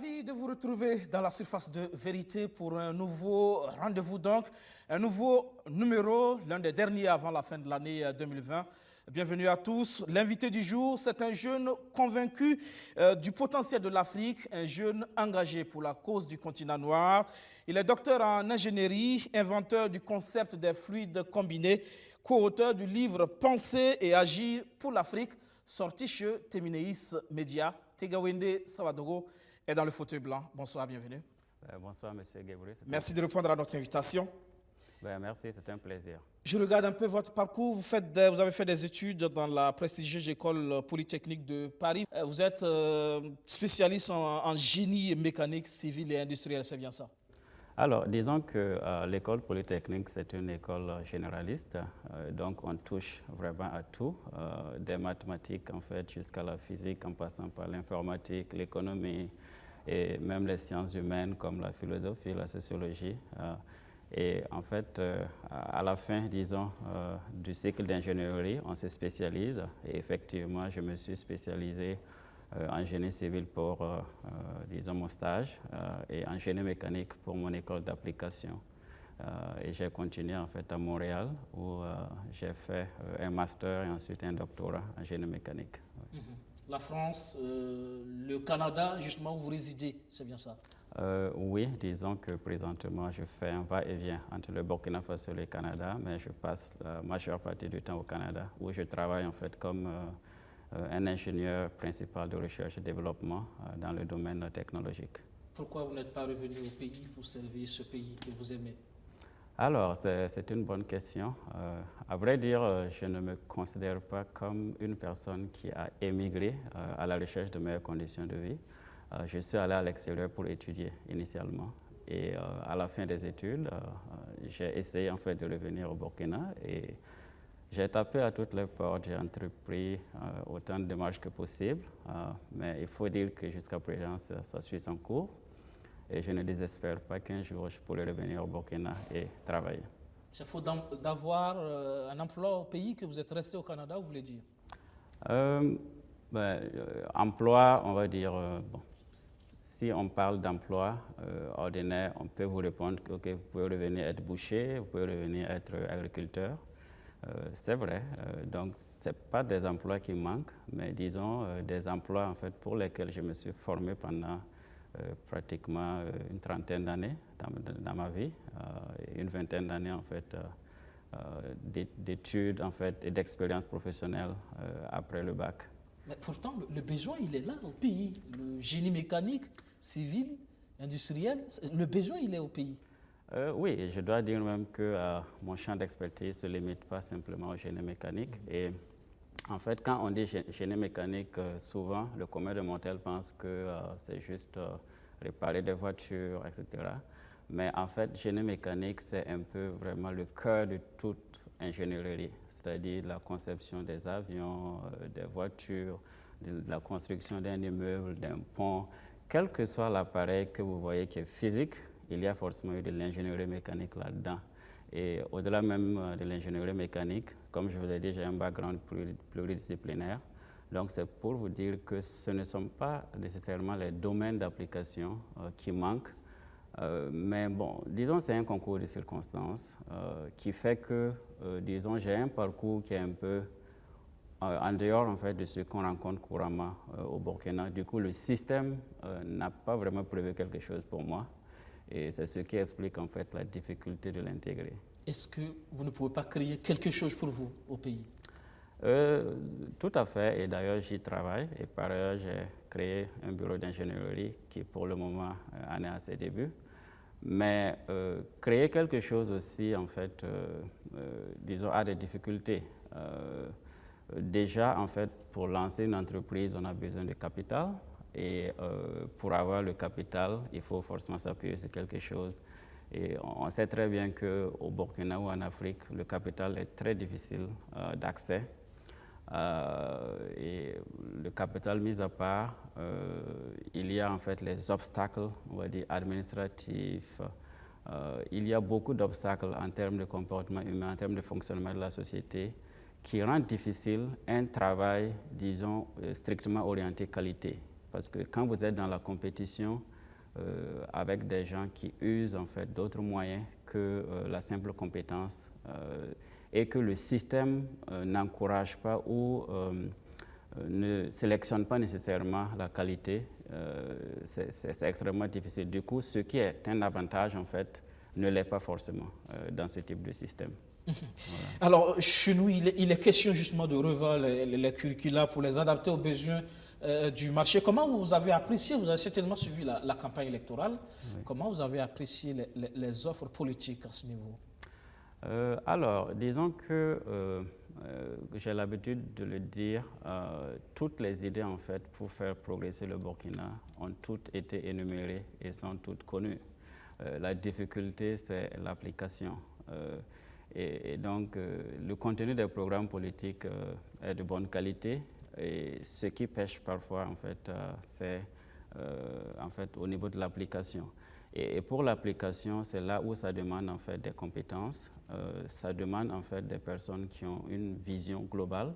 Ravi de vous retrouver dans la surface de vérité pour un nouveau rendez-vous donc, un nouveau numéro, l'un des derniers avant la fin de l'année 2020. Bienvenue à tous. L'invité du jour, c'est un jeune convaincu du potentiel de l'Afrique, un jeune engagé pour la cause du continent noir. Il est docteur en ingénierie, inventeur du concept des fluides combinés, co-auteur du livre Penser et agir pour l'Afrique, sorti chez Temineis Media. Tegawende Sawadogo est dans le fauteuil blanc. Bonsoir, bienvenue. Bonsoir, M. Gabriel. Merci de répondre à notre invitation. Merci, c'est un plaisir. Je regarde un peu votre parcours. Vous avez fait des études dans la prestigieuse école polytechnique de Paris. Vous êtes spécialiste en génie mécanique, civil et industriel, c'est bien ça? Alors, disons que l'école polytechnique, c'est une école généraliste. Donc, on touche vraiment à tout, des mathématiques, en fait, jusqu'à la physique, en passant par l'informatique, l'économie et même les sciences humaines comme la philosophie, la sociologie. Et en fait, à la fin, disons, du cycle d'ingénierie, on se spécialise. Et effectivement, je me suis spécialisé en génie civil pour, disons, mon stage et en génie mécanique pour mon école d'application. Et j'ai continué en fait à Montréal où j'ai fait un master et ensuite un doctorat en génie mécanique. La France, le Canada, justement où vous résidez, c'est bien ça? Oui, disons que présentement je fais un va-et-vient entre le Burkina Faso et le Canada, mais je passe la majeure partie du temps au Canada où je travaille en fait comme un ingénieur principal de recherche et développement dans le domaine technologique. Pourquoi vous n'êtes pas revenu au pays pour servir ce pays que vous aimez? Alors, c'est une bonne question. À vrai dire, je ne me considère pas comme une personne qui a émigré à la recherche de meilleures conditions de vie. Je suis allé à l'extérieur pour étudier initialement. Et à la fin des études, j'ai essayé en fait de revenir au Burkina et j'ai tapé à toutes les portes, j'ai entrepris autant de démarches que possible, mais il faut dire que jusqu'à présent, ça suit son cours et je ne désespère pas qu'un jour je pourrai revenir au Burkina et travailler. C'est faute d'avoir un emploi au pays que vous êtes resté au Canada, vous voulez dire? Emploi, on va dire, bon, si on parle d'emploi ordinaire, on peut vous répondre que vous pouvez revenir être boucher, vous pouvez revenir être agriculteur. C'est vrai, donc ce n'est pas des emplois qui manquent, mais disons des emplois en fait, pour lesquels je me suis formé pendant pratiquement une trentaine d'années dans ma vie, une vingtaine d'années en fait, d'études en fait, et d'expériences professionnelles après le bac. Mais pourtant, le besoin, il est là au pays. Le génie mécanique, civil, industriel, le besoin, il est au pays. Oui, je dois dire même que mon champ d'expertise ne se limite pas simplement au génie mécanique. Et en fait, quand on dit génie mécanique, souvent, le commun de mortels pense que c'est juste réparer des voitures, etc. Mais en fait, génie mécanique, c'est un peu vraiment le cœur de toute ingénierie, c'est-à-dire la conception des avions, des voitures, de la construction d'un immeuble, d'un pont. Quel que soit l'appareil que vous voyez qui est physique, il y a forcément eu de l'ingénierie mécanique là-dedans. Et au-delà même de l'ingénierie mécanique, comme je vous l'ai dit, j'ai un background pluridisciplinaire. Donc c'est pour vous dire que ce ne sont pas nécessairement les domaines d'application qui manquent, mais bon, disons c'est un concours de circonstances qui fait que, disons, j'ai un parcours qui est un peu en dehors en fait, de ce qu'on rencontre couramment au Burkina. Du coup, le système n'a pas vraiment prévu quelque chose pour moi. Et c'est ce qui explique en fait la difficulté de l'intégrer. Est-ce que vous ne pouvez pas créer quelque chose pour vous au pays? Tout à fait, et d'ailleurs j'y travaille. Et par ailleurs, j'ai créé un bureau d'ingénierie qui pour le moment en est à ses débuts. Mais créer quelque chose aussi, en fait, disons, a des difficultés. Déjà, en fait, pour lancer une entreprise, on a besoin de capital. Et pour avoir le capital, il faut forcément s'appuyer sur quelque chose. Et on sait très bien qu'au Burkina ou en Afrique, le capital est très difficile d'accès. Et le capital mis à part, il y a en fait les obstacles, on va dire, administratifs. Il y a beaucoup d'obstacles en termes de comportement humain, en termes de fonctionnement de la société, qui rendent difficile un travail, disons, strictement orienté qualité. Parce que quand vous êtes dans la compétition, avec des gens qui usent en fait d'autres moyens que la simple compétence et que le système n'encourage pas ou ne sélectionne pas nécessairement la qualité. C'est extrêmement difficile. Du coup, ce qui est un avantage en fait ne l'est pas forcément dans ce type de système. Voilà. Alors, chez nous, il est question justement de revoir les curricula pour les adapter aux besoins du marché. Comment vous avez apprécié, vous avez certainement suivi la campagne électorale, oui. Comment vous avez apprécié les offres politiques à ce niveau? Alors, disons que j'ai l'habitude de le dire, toutes les idées en fait pour faire progresser le Burkina ont toutes été énumérées et sont toutes connues. La difficulté, c'est l'application. Et donc, le contenu des programmes politiques est de bonne qualité. Et ce qui pêche parfois, en fait, c'est en fait, au niveau de l'application. Et pour l'application, c'est là où ça demande en fait des compétences. Ça demande en fait des personnes qui ont une vision globale.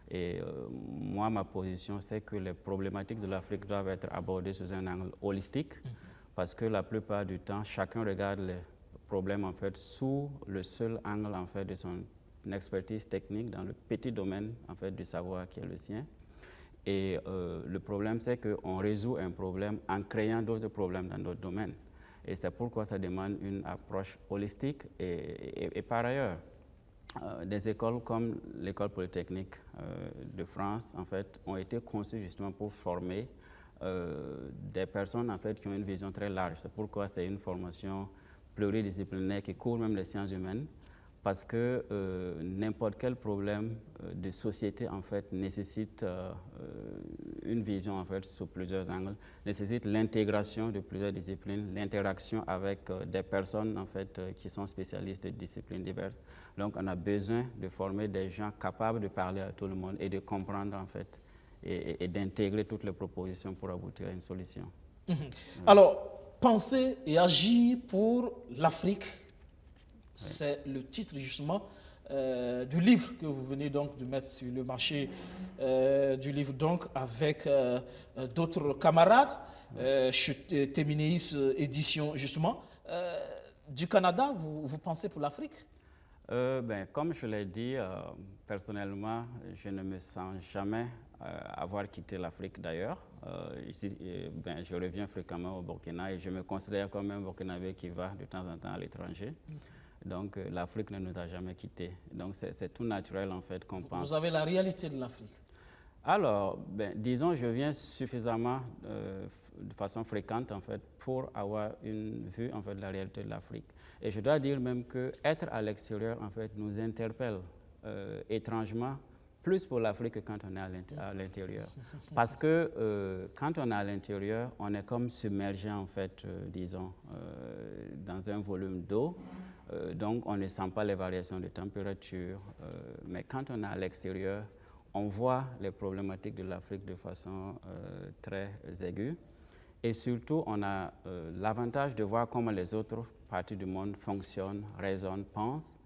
Et moi, ma position, c'est que les problématiques de l'Afrique doivent être abordées sous un angle holistique, parce que la plupart du temps, chacun regarde les problème en fait sous le seul angle en fait de son expertise technique dans le petit domaine en fait du savoir qui est le sien. Et le problème c'est qu'on résout un problème en créant d'autres problèmes dans d'autres domaines. Et c'est pourquoi ça demande une approche holistique. Et par ailleurs, des écoles comme l'école polytechnique de France en fait ont été conçues justement pour former des personnes en fait qui ont une vision très large. C'est pourquoi c'est une formation pluridisciplinaire qui couvre même les sciences humaines, parce que n'importe quel problème de société en fait nécessite une vision en fait sous plusieurs angles, nécessite l'intégration de plusieurs disciplines, l'interaction avec des personnes en fait qui sont spécialistes de disciplines diverses. Donc on a besoin de former des gens capables de parler à tout le monde et de comprendre en fait et d'intégrer toutes les propositions pour aboutir à une solution. Alors, penser et agir pour l'Afrique, c'est le titre justement du livre que vous venez donc de mettre sur le marché du livre donc avec d'autres camarades chez Téminéis Édition justement. Du Canada, vous pensez pour l'Afrique? Comme je l'ai dit, personnellement, je ne me sens jamais avoir quitté l'Afrique d'ailleurs. Je reviens fréquemment au Burkina et je me considère comme un Burkinabé qui va de temps en temps à l'étranger. Donc l'Afrique ne nous a jamais quittés. Donc c'est tout naturel en fait qu'on pense. Vous avez la réalité de l'Afrique? Alors, disons, je viens suffisamment de façon fréquente en fait pour avoir une vue en fait de la réalité de l'Afrique. Et je dois dire même que être à l'extérieur en fait nous interpelle étrangement plus pour l'Afrique que quand on est à l'intérieur. Parce que quand on est à l'intérieur, on est comme submergé en fait, disons, dans un volume d'eau. Donc on ne sent pas les variations de température. Mais quand on est à l'extérieur, on voit les problématiques de l'Afrique de façon très aiguë. Et surtout, on a l'avantage de voir comment les autres parties du monde fonctionnent, raisonnent, pensent.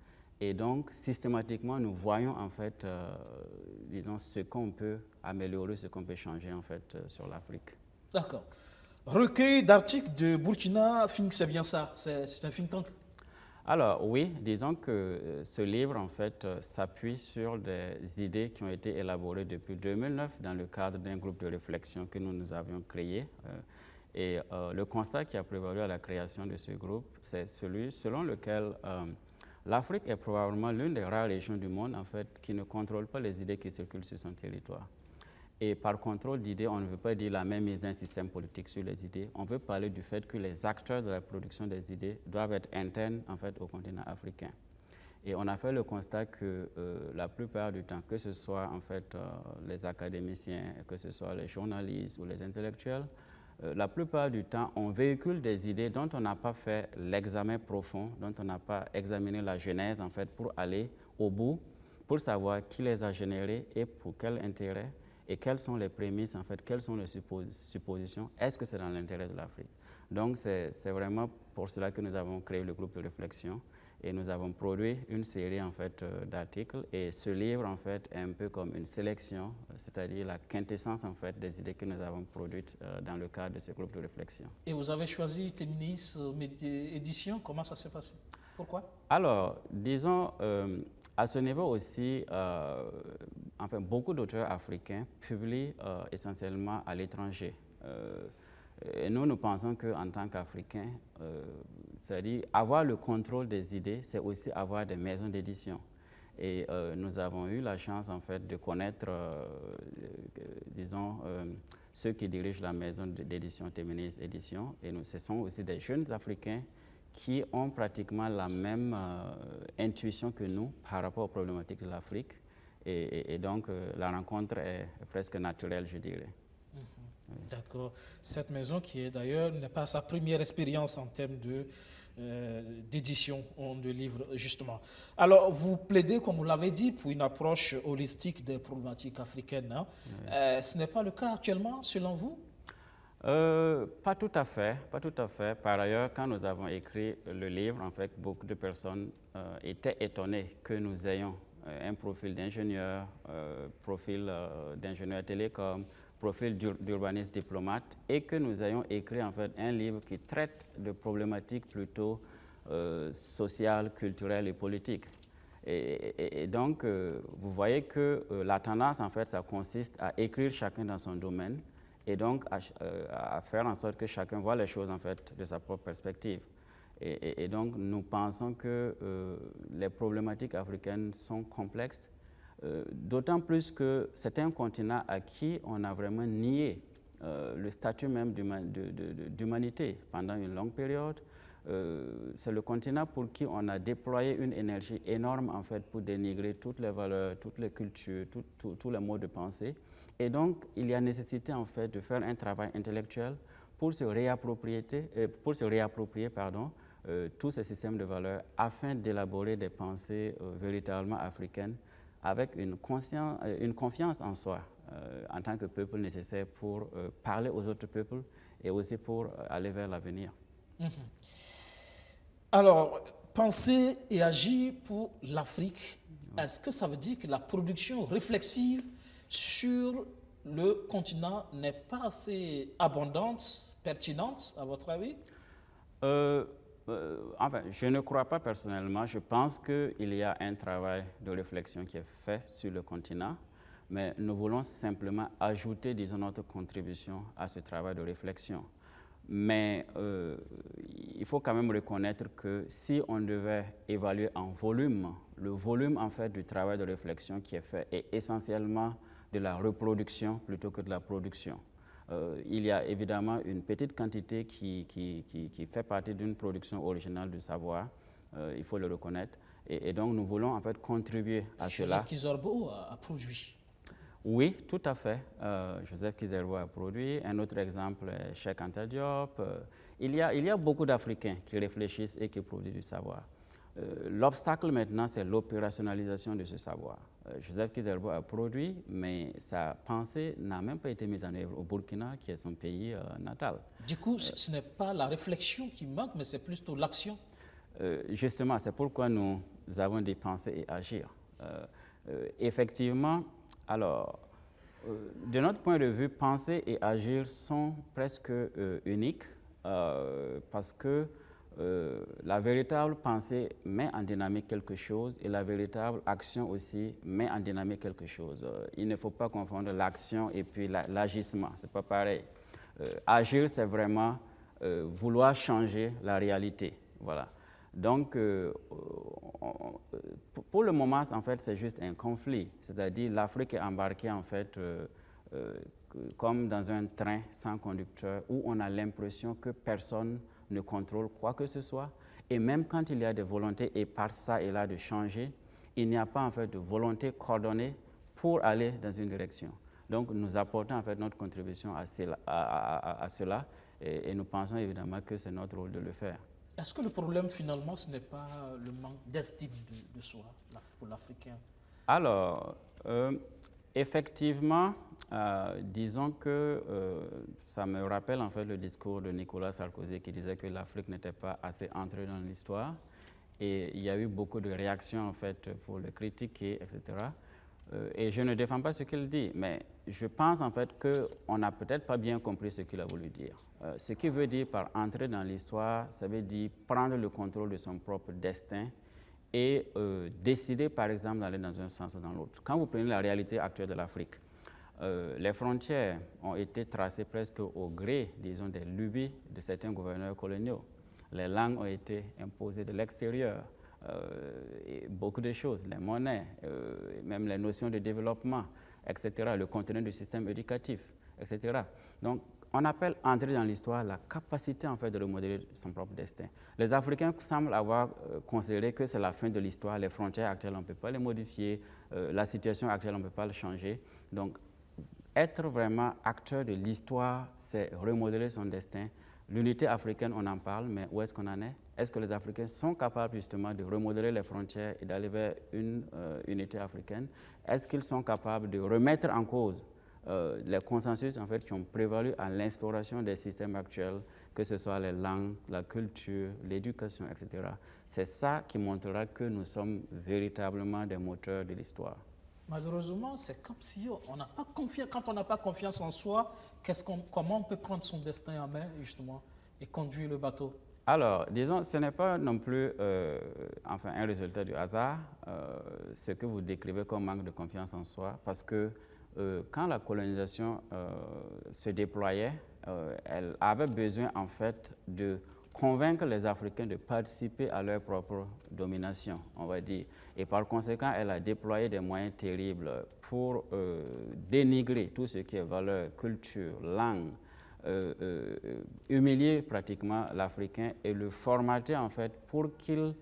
Et donc, systématiquement, nous voyons en fait, disons, ce qu'on peut améliorer, ce qu'on peut changer en fait sur l'Afrique. D'accord. Recueil d'articles de Burkina Think, c'est bien ça? C'est un think tank? Alors oui, disons que ce livre en fait s'appuie sur des idées qui ont été élaborées depuis 2009 dans le cadre d'un groupe de réflexion que nous avions créé. Et le constat qui a prévalu à la création de ce groupe, c'est celui selon lequel l'Afrique est probablement l'une des rares régions du monde en fait, qui ne contrôle pas les idées qui circulent sur son territoire. Et par contrôle d'idées, on ne veut pas dire la même mise d'un système politique sur les idées. On veut parler du fait que les acteurs de la production des idées doivent être internes en fait, au continent africain. Et on a fait le constat que la plupart du temps, que ce soit en fait, les académiciens, que ce soit les journalistes ou les intellectuels, la plupart du temps, on véhicule des idées dont on n'a pas fait l'examen profond, dont on n'a pas examiné la genèse en fait, pour aller au bout, pour savoir qui les a générées et pour quel intérêt, et quelles sont les prémices, en fait, quelles sont les suppositions, est-ce que c'est dans l'intérêt de l'Afrique? Donc c'est vraiment pour cela que nous avons créé le groupe de réflexion. Et nous avons produit une série en fait d'articles et ce livre en fait est un peu comme une sélection, c'est-à-dire la quintessence en fait des idées que nous avons produites dans le cadre de ce groupe de réflexion. Et vous avez choisi Téminis Édition, comment ça s'est passé? Pourquoi? Alors, disons, à ce niveau aussi, enfin, beaucoup d'auteurs africains publient essentiellement à l'étranger. Et nous pensons qu'en tant qu'Africains, c'est-à-dire avoir le contrôle des idées, c'est aussi avoir des maisons d'édition. Et nous avons eu la chance, en fait, de connaître, disons, ceux qui dirigent la maison d'édition Téminis Édition. Et ce sont aussi des jeunes Africains qui ont pratiquement la même intuition que nous par rapport aux problématiques de l'Afrique. Et donc, la rencontre est presque naturelle, je dirais. D'accord. Cette maison qui est d'ailleurs n'est pas sa première expérience en termes d'édition de livres, justement. Alors, vous plaidez, comme vous l'avez dit, pour une approche holistique des problématiques africaines. Hein? Oui. Ce n'est pas le cas actuellement, selon vous? Pas tout à fait, pas tout à fait. Par ailleurs, quand nous avons écrit le livre, en fait, beaucoup de personnes étaient étonnées que nous ayons un profil d'ingénieur, profil d'ingénieur télécom, profil d'urbaniste diplomate, et que nous ayons écrit en fait un livre qui traite de problématiques plutôt sociales, culturelles et politiques. Et donc, vous voyez que la tendance, en fait, ça consiste à écrire chacun dans son domaine et donc à faire en sorte que chacun voit les choses, en fait, de sa propre perspective. Et donc, nous pensons que les problématiques africaines sont complexes, d'autant plus que c'est un continent à qui on a vraiment nié le statut même d'humanité pendant une longue période. C'est le continent pour qui on a déployé une énergie énorme en fait pour dénigrer toutes les valeurs, toutes les cultures, tous les modes de pensée. Et donc, il y a nécessité en fait de faire un travail intellectuel pour se réapproprier, tous ces systèmes de valeurs afin d'élaborer des pensées véritablement africaines avec une confiance en soi en tant que peuple nécessaire pour parler aux autres peuples et aussi pour aller vers l'avenir. Alors, penser et agir pour l'Afrique, est-ce que ça veut dire que la production réflexive sur le continent n'est pas assez abondante, pertinente, à votre avis? Enfin, je ne crois pas personnellement. Je pense qu'il y a un travail de réflexion qui est fait sur le continent, mais nous voulons simplement ajouter, disons, notre contribution à ce travail de réflexion. Mais il faut quand même reconnaître que si on devait évaluer en volume, le volume en fait du travail de réflexion qui est fait est essentiellement de la reproduction plutôt que de la production. Il y a évidemment une petite quantité qui fait partie d'une production originale du savoir, il faut le reconnaître, et donc nous voulons en fait contribuer à cela. Joseph Kizerbo a produit. Oui, tout à fait. Joseph Kizerbo a produit. Un autre exemple est Cheikh Anta Diop. Il y a beaucoup d'Africains qui réfléchissent et qui produisent du savoir. L'obstacle maintenant, c'est l'opérationnalisation de ce savoir. Joseph Kizerbo a produit, mais sa pensée n'a même pas été mise en œuvre au Burkina, qui est son pays natal. Du coup, ce n'est pas la réflexion qui manque, mais c'est plutôt l'action. Justement, c'est pourquoi nous avons dit penser et agir. Effectivement, alors, de notre point de vue, penser et agir sont presque uniques parce que la véritable pensée met en dynamique quelque chose et la véritable action aussi met en dynamique quelque chose. Il ne faut pas confondre l'action et puis l'agissement, c'est pas pareil. Agir, c'est vraiment vouloir changer la réalité, voilà. Donc, pour le moment, en fait, c'est juste un conflit, c'est-à-dire l'Afrique est embarquée en fait comme dans un train sans conducteur où on a l'impression que personne ne contrôle quoi que ce soit. Et même quand il y a des volontés et par ça et là de changer, il n'y a pas en fait de volonté coordonnée pour aller dans une direction. Donc nous apportons en fait notre contribution à cela et nous pensons évidemment que c'est notre rôle de le faire. Est-ce que le problème finalement ce n'est pas le manque d'estime de soi pour l'Africain? Alors, effectivement, disons que ça me rappelle en fait le discours de Nicolas Sarkozy qui disait que l'Afrique n'était pas assez entrée dans l'histoire Et il y a eu beaucoup de réactions en fait pour le critiquer, etc. Et je ne défends pas ce qu'il dit, mais je pense en fait qu'on n'a peut-être pas bien compris ce qu'il a voulu dire. Ce qu'il veut dire par entrer dans l'histoire, ça veut dire prendre le contrôle de son propre destin et décider par exemple d'aller dans un sens ou dans l'autre. Quand vous prenez la réalité actuelle de l'Afrique, les frontières ont été tracées presque au gré, disons, des lubies de certains gouverneurs coloniaux. Les langues ont été imposées de l'extérieur, et beaucoup de choses, les monnaies, même les notions de développement, etc., le contenu du système éducatif, etc. Donc, on appelle entrer dans l'histoire la capacité en fait de remodeler son propre destin. Les Africains semblent avoir considéré que c'est la fin de l'histoire, les frontières actuelles on ne peut pas les modifier, la situation actuelle on ne peut pas le changer. Donc, être vraiment acteur de l'histoire, c'est remodeler son destin. L'unité africaine, on en parle, mais où est-ce qu'on en est? Est-ce que les Africains sont capables justement de remodeler les frontières et d'aller vers une unité africaine? Est-ce qu'ils sont capables de remettre en cause les consensus en fait, qui ont prévalu à l'instauration des systèmes actuels, que ce soit les langues, la culture, l'éducation, etc. C'est ça qui montrera que nous sommes véritablement des moteurs de l'histoire. Malheureusement, c'est comme si on n'a pas confiance. Quand on n'a pas confiance en soi, comment on peut prendre son destin en main, justement, et conduire le bateau? Alors, disons, ce n'est pas non plus enfin, un résultat du hasard, ce que vous décrivez comme manque de confiance en soi, parce que quand la colonisation se déployait, elle avait besoin en fait de convaincre les Africains de participer à leur propre domination, on va dire. Et par conséquent, elle a déployé des moyens terribles pour dénigrer tout ce qui est valeur, culture, langue, humilier pratiquement l'Africain et le formater en fait pour qu'il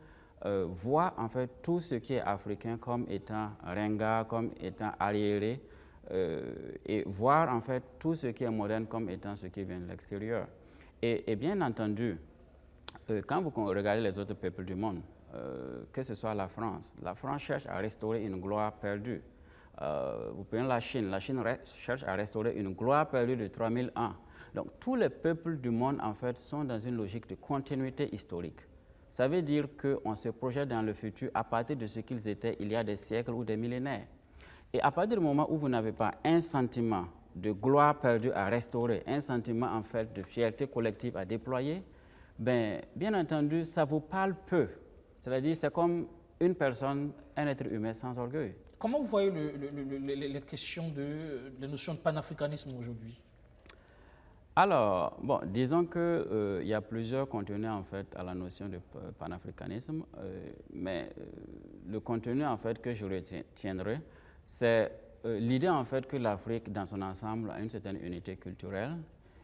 voit en fait tout ce qui est africain comme étant ringard, comme étant arriéré, et voir en fait tout ce qui est moderne comme étant ce qui vient de l'extérieur. Et bien entendu, quand vous regardez les autres peuples du monde, que ce soit la France cherche à restaurer une gloire perdue. Vous prenez la Chine cherche à restaurer une gloire perdue de 3000 ans. Donc tous les peuples du monde en fait sont dans une logique de continuité historique. Ça veut dire qu'on se projette dans le futur à partir de ce qu'ils étaient il y a des siècles ou des millénaires. Et à partir du moment où vous n'avez pas un sentiment de gloire perdue à restaurer, un sentiment en fait de fierté collective à déployer, bien entendu, ça vous parle peu. C'est-à-dire, c'est comme une personne, un être humain sans orgueil. Comment vous voyez les questions les notions de panafricanisme aujourd'hui? Alors, bon, disons qu'il y a plusieurs contenus en fait à la notion de panafricanisme, mais le contenu en fait que je retiendrai, c'est l'idée en fait que l'Afrique dans son ensemble a une certaine unité culturelle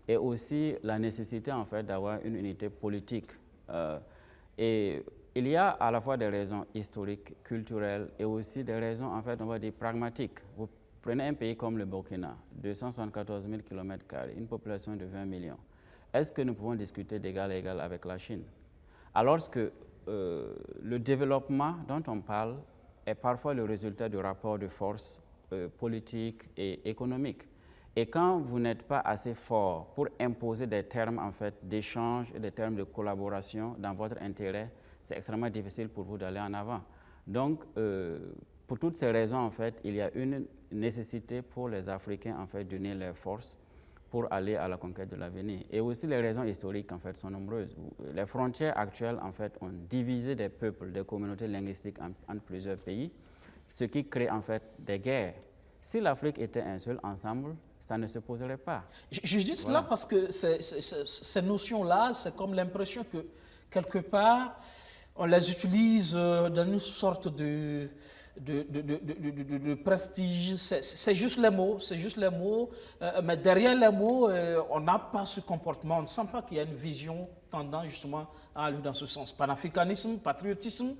et aussi la nécessité en fait d'avoir une unité politique. Et il y a à la fois des raisons historiques, culturelles et aussi des raisons en fait on va dire pragmatiques. Vous prenez un pays comme le Burkina, 274 000 km², une population de 20 millions. Est-ce que nous pouvons discuter d'égal à égal avec la Chine? Alors que le développement dont on parle est parfois le résultat de rapports de force politiques et économiques. Et quand vous n'êtes pas assez fort pour imposer des termes en fait, d'échange et des termes de collaboration dans votre intérêt, c'est extrêmement difficile pour vous d'aller en avant. Donc, pour toutes ces raisons, en fait, il y a une nécessité pour les Africains en fait, d'unir leurs forces pour aller à la conquête de l'avenir. Et aussi les raisons historiques en fait, sont nombreuses. Les frontières actuelles en fait, ont divisé des peuples, des communautés linguistiques entre plusieurs pays, ce qui crée en fait des guerres. Si l'Afrique était un seul ensemble, ça ne se poserait pas. Je dis cela parce que ces notions-là, c'est comme l'impression que quelque part, on les utilise dans une sorte de prestige. C'est juste les mots, mais derrière les mots, on n'a pas ce comportement. On ne sent pas qu'il y a une vision tendant justement à aller dans ce sens. Panafricanisme, patriotisme,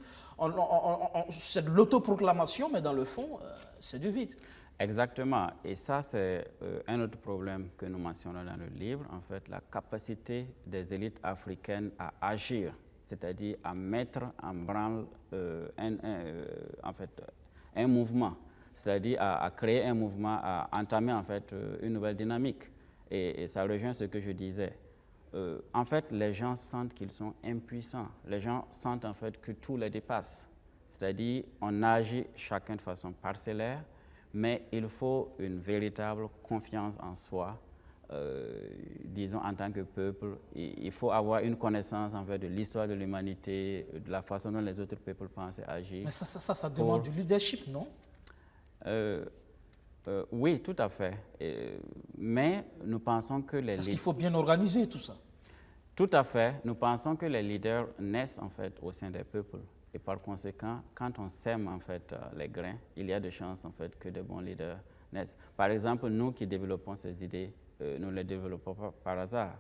c'est de l'autoproclamation, mais dans le fond, c'est du vide. Exactement. Et ça, c'est un autre problème que nous mentionnons dans le livre, en fait, la capacité des élites africaines à agir, c'est-à-dire à mettre en branle un mouvement, c'est-à-dire à créer un mouvement, à entamer en fait une nouvelle dynamique. Et ça rejoint ce que je disais. en fait, les gens sentent qu'ils sont impuissants. Les gens sentent en fait que tout les dépasse. C'est-à-dire, on agit chacun de façon parcellaire, mais il faut une véritable confiance en soi. Disons, en tant que peuple, il faut avoir une connaissance en fait de l'histoire de l'humanité, de la façon dont les autres peuples pensent et agissent. Mais ça demande du leadership, non? Oui, tout à fait. Mais nous pensons que les Parce qu'il faut bien organiser tout ça. Tout à fait. Nous pensons que les leaders naissent en fait au sein des peuples. Et par conséquent, quand on sème en fait les grains, il y a de chances en fait que de bons leaders naissent. Par exemple, nous qui développons ces idées, nous ne les développons pas par hasard.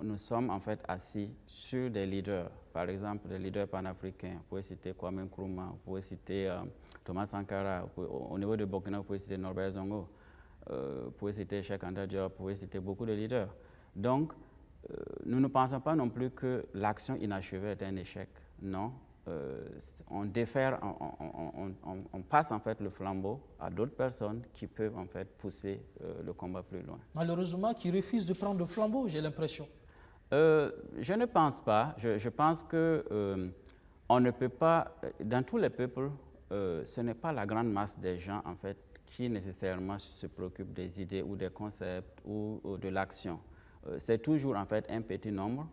Nous sommes en fait assis sur des leaders, par exemple des leaders panafricains. Vous pouvez citer Kwame Nkrumah, vous pouvez citer Thomas Sankara, au niveau de Burkina, vous pouvez citer Norbert Zongo, vous pouvez citer Cheikh Anta Diop, vous pouvez citer beaucoup de leaders. Donc, nous ne pensons pas non plus que l'action inachevée est un échec. Non, on défère, on passe en fait le flambeau à d'autres personnes qui peuvent en fait pousser le combat plus loin. Malheureusement, qui refusent de prendre le flambeau, j'ai l'impression. Je ne pense pas. Je pense que on ne peut pas, dans tous les peuples, ce n'est pas la grande masse des gens en fait qui nécessairement se préoccupent des idées ou des concepts ou de l'action. C'est toujours en fait un petit nombre.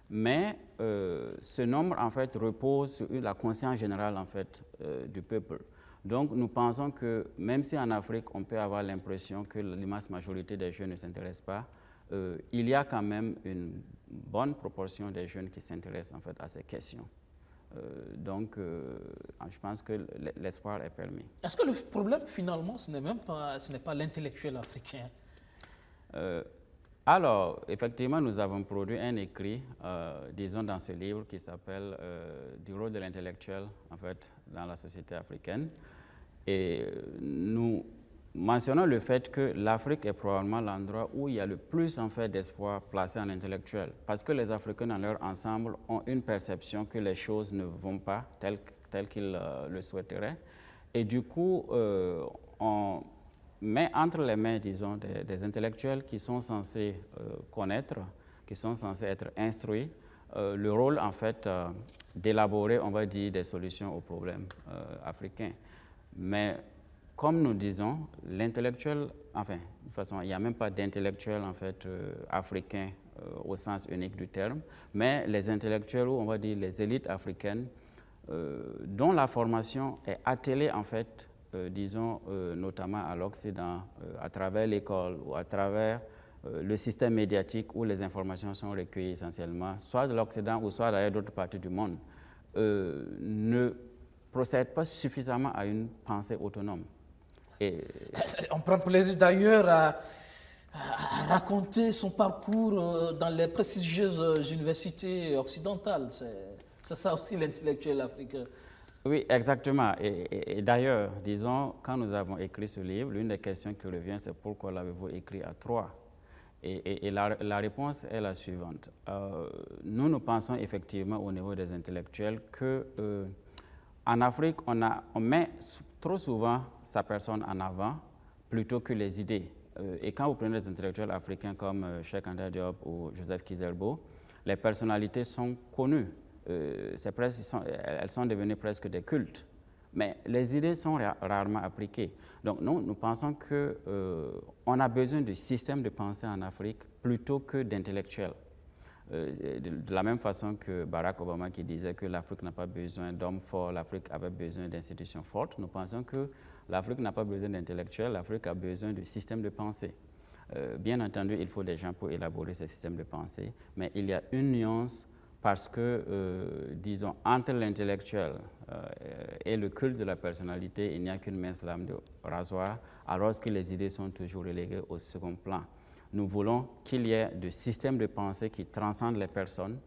Mais ce nombre, en fait, repose sur la conscience générale, en fait, du peuple. Donc, nous pensons que même si en Afrique, on peut avoir l'impression que l'immense majorité des jeunes ne s'intéressent pas, il y a quand même une bonne proportion des jeunes qui s'intéressent, en fait, à ces questions. Donc, je pense que l'espoir est permis. Est-ce que le problème, finalement, ce n'est pas l'intellectuel africain? Alors, effectivement, nous avons produit un écrit, disons, dans ce livre qui s'appelle Du rôle de l'intellectuel, en fait, dans la société africaine. Et nous mentionnons le fait que l'Afrique est probablement l'endroit où il y a le plus, en fait, d'espoir placé en intellectuel. Parce que les Africains, dans leur ensemble, ont une perception que les choses ne vont pas telles qu'ils le souhaiteraient. Et du coup, on met entre les mains, disons, des intellectuels qui sont censés connaître, qui sont censés être instruits, le rôle, en fait, d'élaborer, on va dire, des solutions aux problèmes africains. Mais, comme nous disons, l'intellectuel, enfin, de toute façon, il n'y a même pas d'intellectuel, en fait, africain au sens unique du terme, mais les intellectuels, ou on va dire les élites africaines, dont la formation est attelée, en fait, disons, notamment à l'Occident, à travers l'école ou à travers le système médiatique où les informations sont recueillies essentiellement, soit de l'Occident ou soit d'ailleurs d'autres parties du monde, ne procèdent pas suffisamment à une pensée autonome. Et on prend plaisir d'ailleurs à raconter son parcours dans les prestigieuses universités occidentales. C'est ça aussi l'intellectuel africain. Oui, exactement. Et d'ailleurs, disons, quand nous avons écrit ce livre, l'une des questions qui revient, c'est pourquoi l'avez-vous écrit à trois? Et la réponse est la suivante. Nous pensons effectivement au niveau des intellectuels qu'en Afrique, on met trop souvent sa personne en avant plutôt que les idées. Et quand vous prenez des intellectuels africains comme Cheikh Anta Diop ou Joseph Kizerbo, les personnalités sont connues. Elles sont devenues presque des cultes. Mais les idées sont rarement appliquées. Donc nous pensons qu'on a besoin de systèmes de pensée en Afrique plutôt que d'intellectuels. De la même façon que Barack Obama qui disait que l'Afrique n'a pas besoin d'hommes forts, l'Afrique avait besoin d'institutions fortes, nous pensons que l'Afrique n'a pas besoin d'intellectuels, l'Afrique a besoin de systèmes de pensée. Bien entendu, il faut des gens pour élaborer ces systèmes de pensée, mais il y a une nuance parce que, disons, entre l'intellectuel et le culte de la personnalité, il n'y a qu'une mince lame de rasoir, alors que les idées sont toujours reléguées au second plan. Nous voulons qu'il y ait des systèmes de pensée qui transcendent les personnes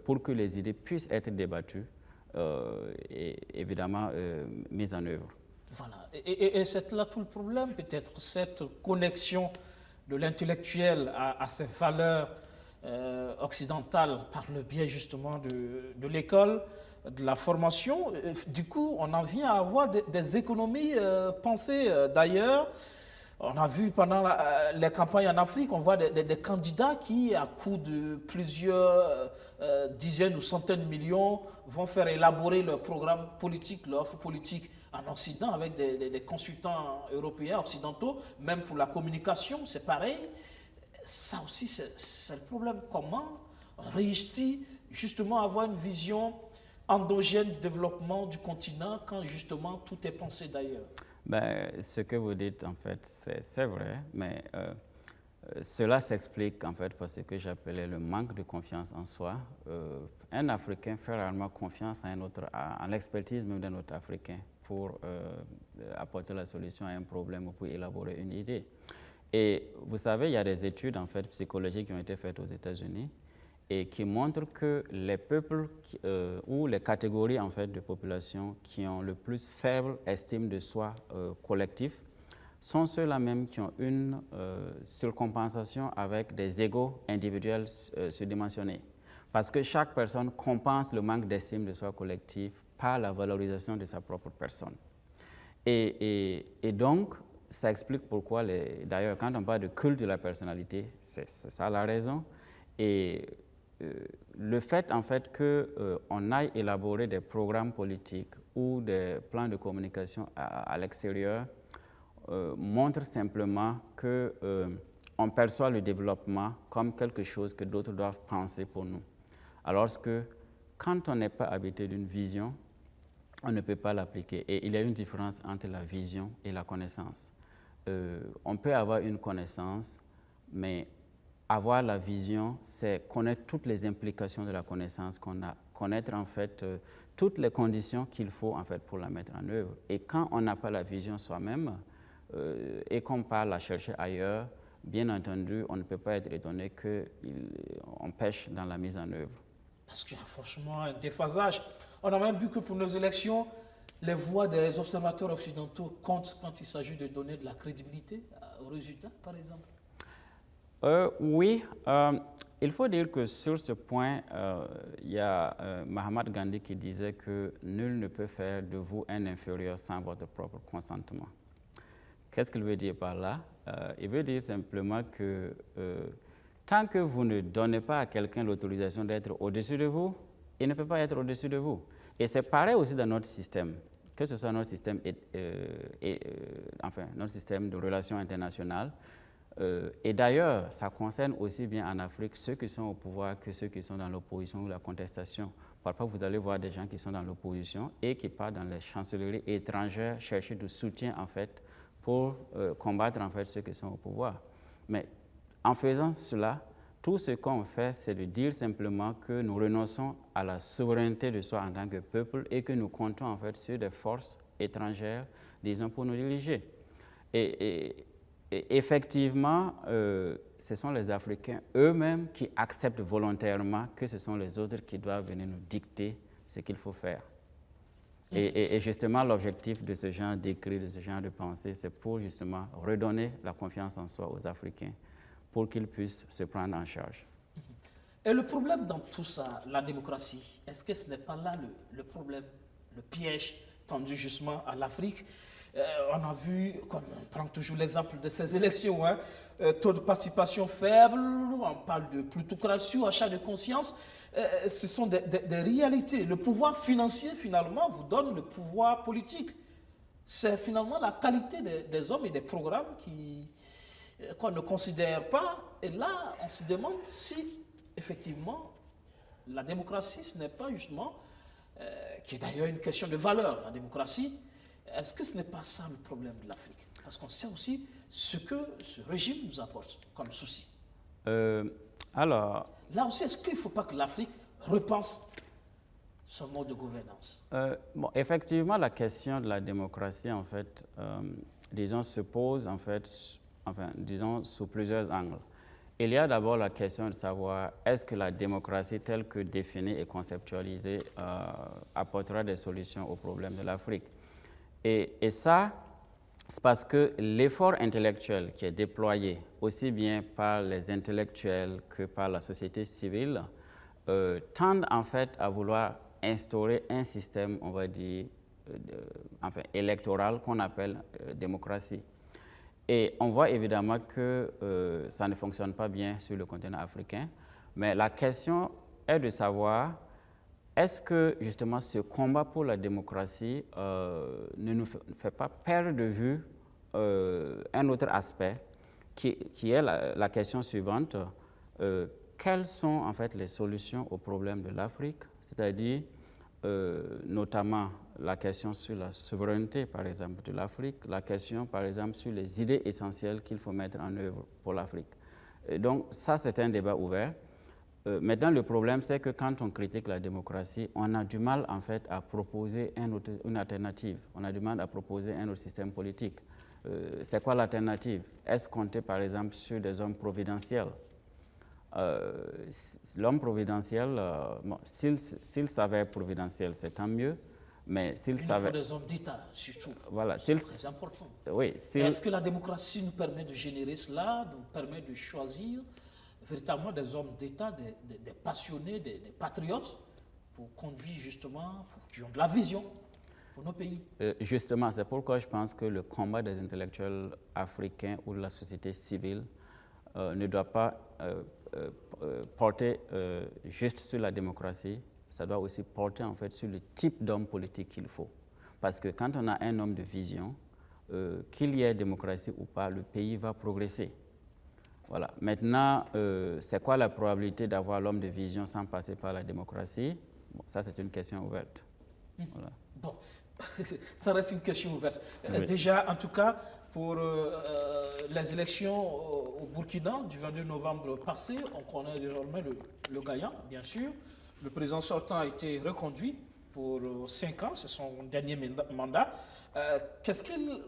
pour que les idées puissent être débattues et évidemment mises en œuvre. Voilà. Et c'est là tout le problème, peut-être, cette connexion de l'intellectuel à ses valeurs occidentales par le biais justement de l'école, de la formation. Du coup, on en vient à avoir des économies pensées d'ailleurs. On a vu pendant les campagnes en Afrique, on voit des candidats qui, à coût de plusieurs dizaines ou centaines de millions, vont faire élaborer leur programme politique, leur offre politique en Occident avec des consultants européens, occidentaux, même pour la communication, c'est pareil. Ça aussi, c'est le problème. Comment réussir justement à avoir une vision endogène du développement du continent quand justement tout est pensé d'ailleurs? Ben, ce que vous dites, en fait, c'est vrai, mais cela s'explique, en fait, par ce que j'appelais le manque de confiance en soi. Un Africain fait rarement confiance à un autre, à l'expertise même d'un autre Africain pour apporter la solution à un problème ou pour élaborer une idée. Et vous savez, il y a des études, en fait, psychologiques qui ont été faites aux États-Unis et qui montrent que les peuples ou les catégories en fait, de population qui ont le plus faible estime de soi collectif sont ceux-là même qui ont une surcompensation avec des égos individuels surdimensionnés. Parce que chaque personne compense le manque d'estime de soi collectif par la valorisation de sa propre personne. Et donc, ça explique pourquoi, d'ailleurs, quand on parle de culte de la personnalité, c'est ça la raison. Et le fait, en fait, qu'on aille élaborer des programmes politiques ou des plans de communication à l'extérieur montre simplement qu'on perçoit le développement comme quelque chose que d'autres doivent penser pour nous. Alors que quand on n'est pas habité d'une vision, on ne peut pas l'appliquer. Et il y a une différence entre la vision et la connaissance. On peut avoir une connaissance, mais avoir la vision, c'est connaître toutes les implications de la connaissance qu'on a, connaître en fait toutes les conditions qu'il faut en fait pour la mettre en œuvre. Et quand on n'a pas la vision soi-même et qu'on part la chercher ailleurs, bien entendu, on ne peut pas être étonné qu'on pêche dans la mise en œuvre. Parce qu'il y a forcément un déphasage. On a même vu que pour nos élections, les voix des observateurs occidentaux comptent quand il s'agit de donner de la crédibilité aux résultats, par exemple. Oui, il faut dire que sur ce point, il y a Mahatma Gandhi qui disait que nul ne peut faire de vous un inférieur sans votre propre consentement. Qu'est-ce qu'il veut dire par là? Il veut dire simplement que tant que vous ne donnez pas à quelqu'un l'autorisation d'être au-dessus de vous, il ne peut pas être au-dessus de vous. Et c'est pareil aussi dans notre système, que ce soit notre système, notre système de relations internationales. Et d'ailleurs, ça concerne aussi bien en Afrique ceux qui sont au pouvoir que ceux qui sont dans l'opposition ou la contestation. Parfois, vous allez voir des gens qui sont dans l'opposition et qui partent dans les chancelleries étrangères chercher du soutien en fait pour combattre en fait ceux qui sont au pouvoir. Mais en faisant cela, tout ce qu'on fait, c'est de dire simplement que nous renonçons à la souveraineté de soi en tant que peuple et que nous comptons en fait sur des forces étrangères, disons, pour nous diriger. Et effectivement, ce sont les Africains eux-mêmes qui acceptent volontairement que ce sont les autres qui doivent venir nous dicter ce qu'il faut faire. Et justement, l'objectif de ce genre d'écrit, de ce genre de pensée, c'est pour justement redonner la confiance en soi aux Africains pour qu'ils puissent se prendre en charge. Et le problème dans tout ça, la démocratie, est-ce que ce n'est pas là le problème, le piège tendu justement à l'Afrique? On a vu, comme on prend toujours l'exemple de ces élections, taux de participation faible, on parle de plutocratie ou achat de conscience. Ce sont des réalités. Le pouvoir financier, finalement, vous donne le pouvoir politique. C'est finalement la qualité des hommes et des programmes qu'on ne considère pas. Et là, on se demande si, effectivement, la démocratie, ce n'est pas justement, qui est d'ailleurs une question de valeur, la démocratie. Est-ce que ce n'est pas ça le problème de l'Afrique? Parce qu'on sait aussi ce que ce régime nous apporte comme souci. Alors, là aussi, est-ce qu'il ne faut pas que l'Afrique repense son mode de gouvernance? Bon, effectivement, la question de la démocratie, en fait, disons, se pose, en fait, disons, sous plusieurs angles. Il y a d'abord la question de savoir est-ce que la démocratie telle que définie et conceptualisée apportera des solutions aux problèmes de l'Afrique. Et ça, c'est parce que l'effort intellectuel qui est déployé aussi bien par les intellectuels que par la société civile tendent en fait à vouloir instaurer un système, on va dire, électoral qu'on appelle démocratie. Et on voit évidemment que ça ne fonctionne pas bien sur le continent africain, mais la question est de savoir est-ce que justement ce combat pour la démocratie ne nous fait pas perdre de vue un autre aspect qui est la question suivante. Quelles sont en fait les solutions aux problèmes de l'Afrique, c'est-à-dire notamment la question sur la souveraineté, par exemple, de l'Afrique, la question, par exemple, sur les idées essentielles qu'il faut mettre en œuvre pour l'Afrique. Donc ça, c'est un débat ouvert. Maintenant, le problème, c'est que quand on critique la démocratie, on a du mal, en fait, à proposer une alternative. On a du mal à proposer un autre système politique. C'est quoi l'alternative? Est-ce compter, par exemple, sur des hommes providentiels? L'homme providentiel, bon, s'il s'avère providentiel, c'est tant mieux, mais s'il s'avère... Il faut des hommes d'État, surtout. Voilà, c'est très important. Oui, est-ce que la démocratie nous permet de générer cela, nous permet de choisir véritablement des hommes d'État, des passionnés, des patriotes, pour conduire justement, qui ont de la vision pour nos pays? Justement, c'est pourquoi je pense que le combat des intellectuels africains ou de la société civile ne doit pas porter juste sur la démocratie, ça doit aussi porter en fait sur le type d'homme politique qu'il faut. Parce que quand on a un homme de vision, qu'il y ait démocratie ou pas, le pays va progresser. Voilà. Maintenant, c'est quoi la probabilité d'avoir l'homme de vision sans passer par la démocratie? Bon, ça, c'est une question ouverte. Voilà. Bon, ça reste une question ouverte. Oui. Déjà, en tout cas, pour les élections au Burkina du 22 novembre passé, on connaît désormais le gagnant, bien sûr. Le président sortant a été reconduit pour 5 ans, c'est son dernier mandat. Qu'est-ce qu'il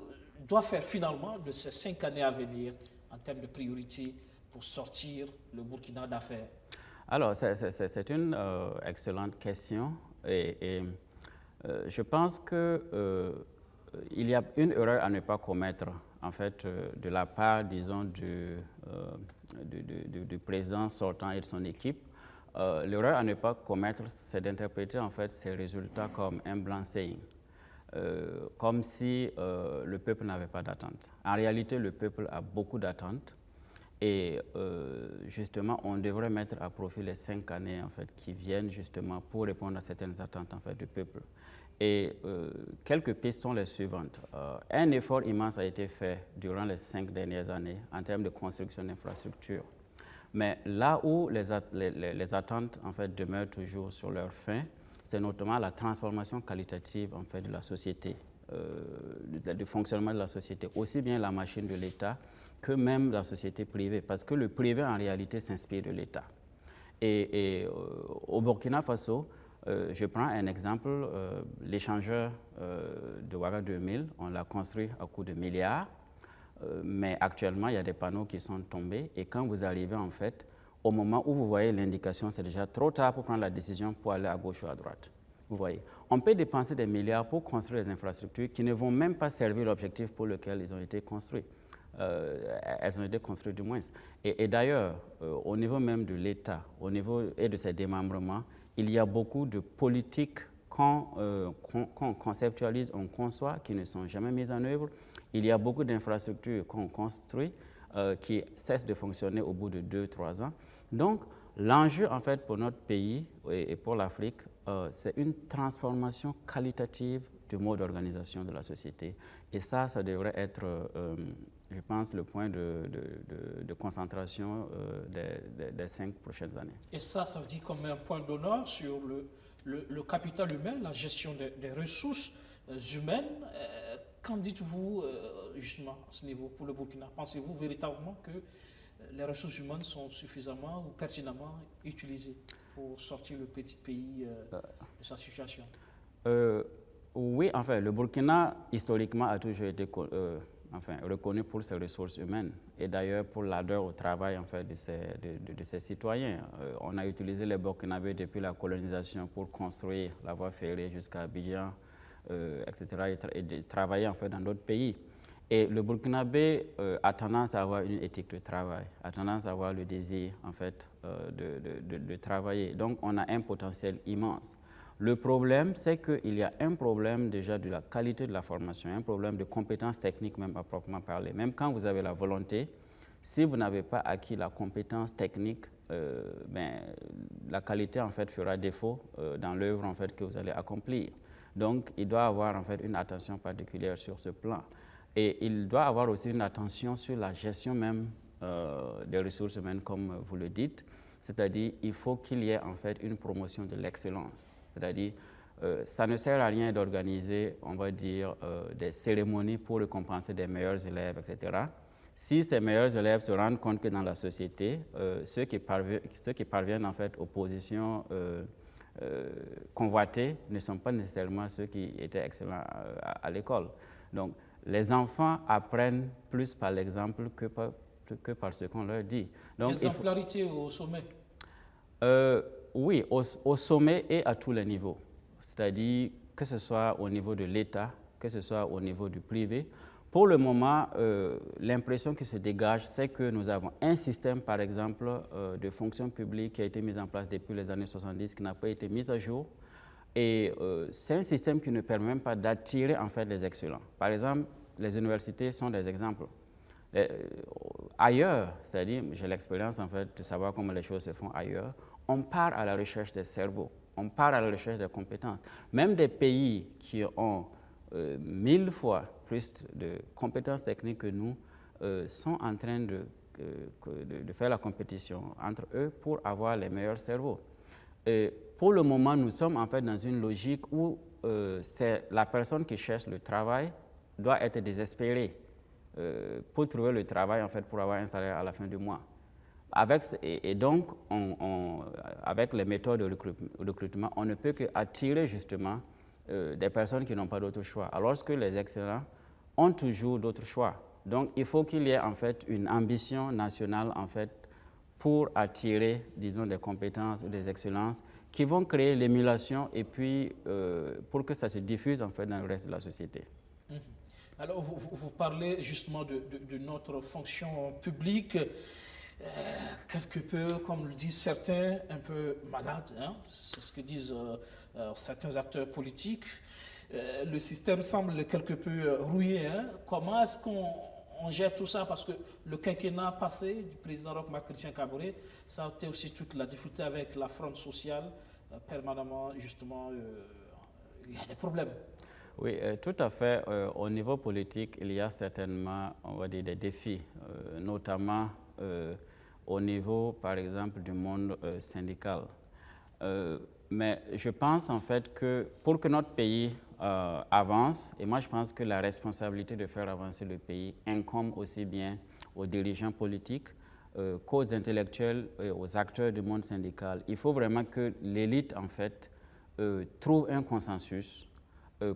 doit faire finalement de ces 5 années à venir en termes de priorité pour sortir le Burkina d'affaires? Alors, c'est une excellente question et je pense que il y a une erreur à ne pas commettre, en fait, de la part, disons, du président sortant et de son équipe. L'erreur à ne pas commettre, c'est d'interpréter, en fait, ces résultats comme un blanc-seing, comme si le peuple n'avait pas d'attente. En réalité, le peuple a beaucoup d'attentes et justement, on devrait mettre à profit les 5 années, en fait, qui viennent justement pour répondre à certaines attentes, en fait, du peuple. Et quelques pistes sont les suivantes. Un effort immense a été fait durant les 5 dernières années en termes de construction d'infrastructures. Mais là où les attentes en fait, demeurent toujours sur leur fin, c'est notamment la transformation qualitative en fait, de la société, du fonctionnement de la société, aussi bien la machine de l'État que même la société privée, parce que le privé en réalité s'inspire de l'État. Et au Burkina Faso, je prends un exemple, l'échangeur de Ouaga 2000, on l'a construit à coût de milliards, mais actuellement il y a des panneaux qui sont tombés et quand vous arrivez en fait, au moment où vous voyez l'indication, c'est déjà trop tard pour prendre la décision pour aller à gauche ou à droite. Vous voyez, on peut dépenser des milliards pour construire des infrastructures qui ne vont même pas servir l'objectif pour lequel ils ont été construits. Elles ont été construites du moins. Et d'ailleurs, au niveau même de l'État, au niveau et de ses démembrements, il y a beaucoup de politiques qu'on conceptualise, on conçoit, qui ne sont jamais mises en œuvre. Il y a beaucoup d'infrastructures qu'on construit qui cessent de fonctionner au bout de 2-3 ans. Donc, l'enjeu, en fait, pour notre pays et pour l'Afrique, c'est une transformation qualitative du mode d'organisation de la société. Et ça devrait être, je pense, le point de concentration des 5 prochaines années. Et ça veut dire comme un point d'honneur sur le capital humain, la gestion des ressources humaines. Qu'en dites-vous justement à ce niveau pour le Burkina? Pensez-vous véritablement que les ressources humaines sont suffisamment ou pertinemment utilisées pour sortir le petit pays de sa situation? Oui, enfin, le Burkina, historiquement, a toujours été reconnu pour ses ressources humaines et d'ailleurs pour l'ardeur au travail en fait, de ses citoyens. On a utilisé les Burkinabés depuis la colonisation pour construire la voie ferrée jusqu'à Abidjan, etc. et de travailler en fait, dans d'autres pays. Et le Burkinabé a tendance à avoir une éthique de travail, a tendance à avoir le désir en fait, de travailler. Donc on a un potentiel immense. Le problème, c'est qu'il y a un problème déjà de la qualité de la formation, un problème de compétences techniques même à proprement parler. Même quand vous avez la volonté, si vous n'avez pas acquis la compétence technique, la qualité en fait fera défaut dans l'œuvre en fait que vous allez accomplir. Donc, il doit avoir en fait une attention particulière sur ce plan. Et il doit avoir aussi une attention sur la gestion même des ressources humaines, comme vous le dites. C'est-à-dire, il faut qu'il y ait en fait une promotion de l'excellence. C'est-à-dire, ça ne sert à rien d'organiser, on va dire, des cérémonies pour récompenser des meilleurs élèves, etc. Si ces meilleurs élèves se rendent compte que dans la société, ceux qui parviennent en fait aux positions convoitées ne sont pas nécessairement ceux qui étaient excellents à l'école. Donc, les enfants apprennent plus par l'exemple que par ce qu'on leur dit. Donc, exemplarité au sommet. Oui, au sommet et à tous les niveaux. C'est-à-dire que ce soit au niveau de l'État, que ce soit au niveau du privé. Pour le moment, l'impression qui se dégage, c'est que nous avons un système, par exemple, de fonction publique qui a été mis en place depuis les années 70, qui n'a pas été mis à jour. Et c'est un système qui ne permet même pas d'attirer en fait les excellents. Par exemple, les universités sont des exemples. Ailleurs, c'est-à-dire, j'ai l'expérience en fait de savoir comment les choses se font ailleurs, on part à la recherche des cerveaux, on part à la recherche des compétences. Même des pays qui ont 1000 fois plus de compétences techniques que nous sont en train de faire la compétition entre eux pour avoir les meilleurs cerveaux. Pour le moment, nous sommes en fait dans une logique où c'est la personne qui cherche le travail doit être désespérée pour trouver le travail en fait pour avoir un salaire à la fin du mois. Et donc, avec les méthodes de recrutement, on ne peut qu'attirer justement des personnes qui n'ont pas d'autre choix, alors que les excellents ont toujours d'autres choix. Donc, il faut qu'il y ait en fait une ambition nationale en fait pour attirer, disons, des compétences ou des excellences qui vont créer l'émulation et puis pour que ça se diffuse en fait dans le reste de la société. Alors, vous parlez justement de notre fonction publique, quelque peu, comme le disent certains, un peu malade, hein? C'est ce que disent certains acteurs politiques. Le système semble quelque peu rouillé. Hein? Comment est-ce qu'on gère tout ça? Parce que le quinquennat passé du président Roch-Marc Christian Kaboré, ça a été aussi toute la difficulté avec la fronde sociale, permanemment, justement, il y a des problèmes. Oui, tout à fait. Au niveau politique, il y a certainement, on va dire, des défis, notamment au niveau, par exemple, du monde syndical. Mais je pense en fait que pour que notre pays avance, et moi je pense que la responsabilité de faire avancer le pays incombe aussi bien aux dirigeants politiques qu'aux intellectuels et aux acteurs du monde syndical. Il faut vraiment que l'élite en fait trouve un consensus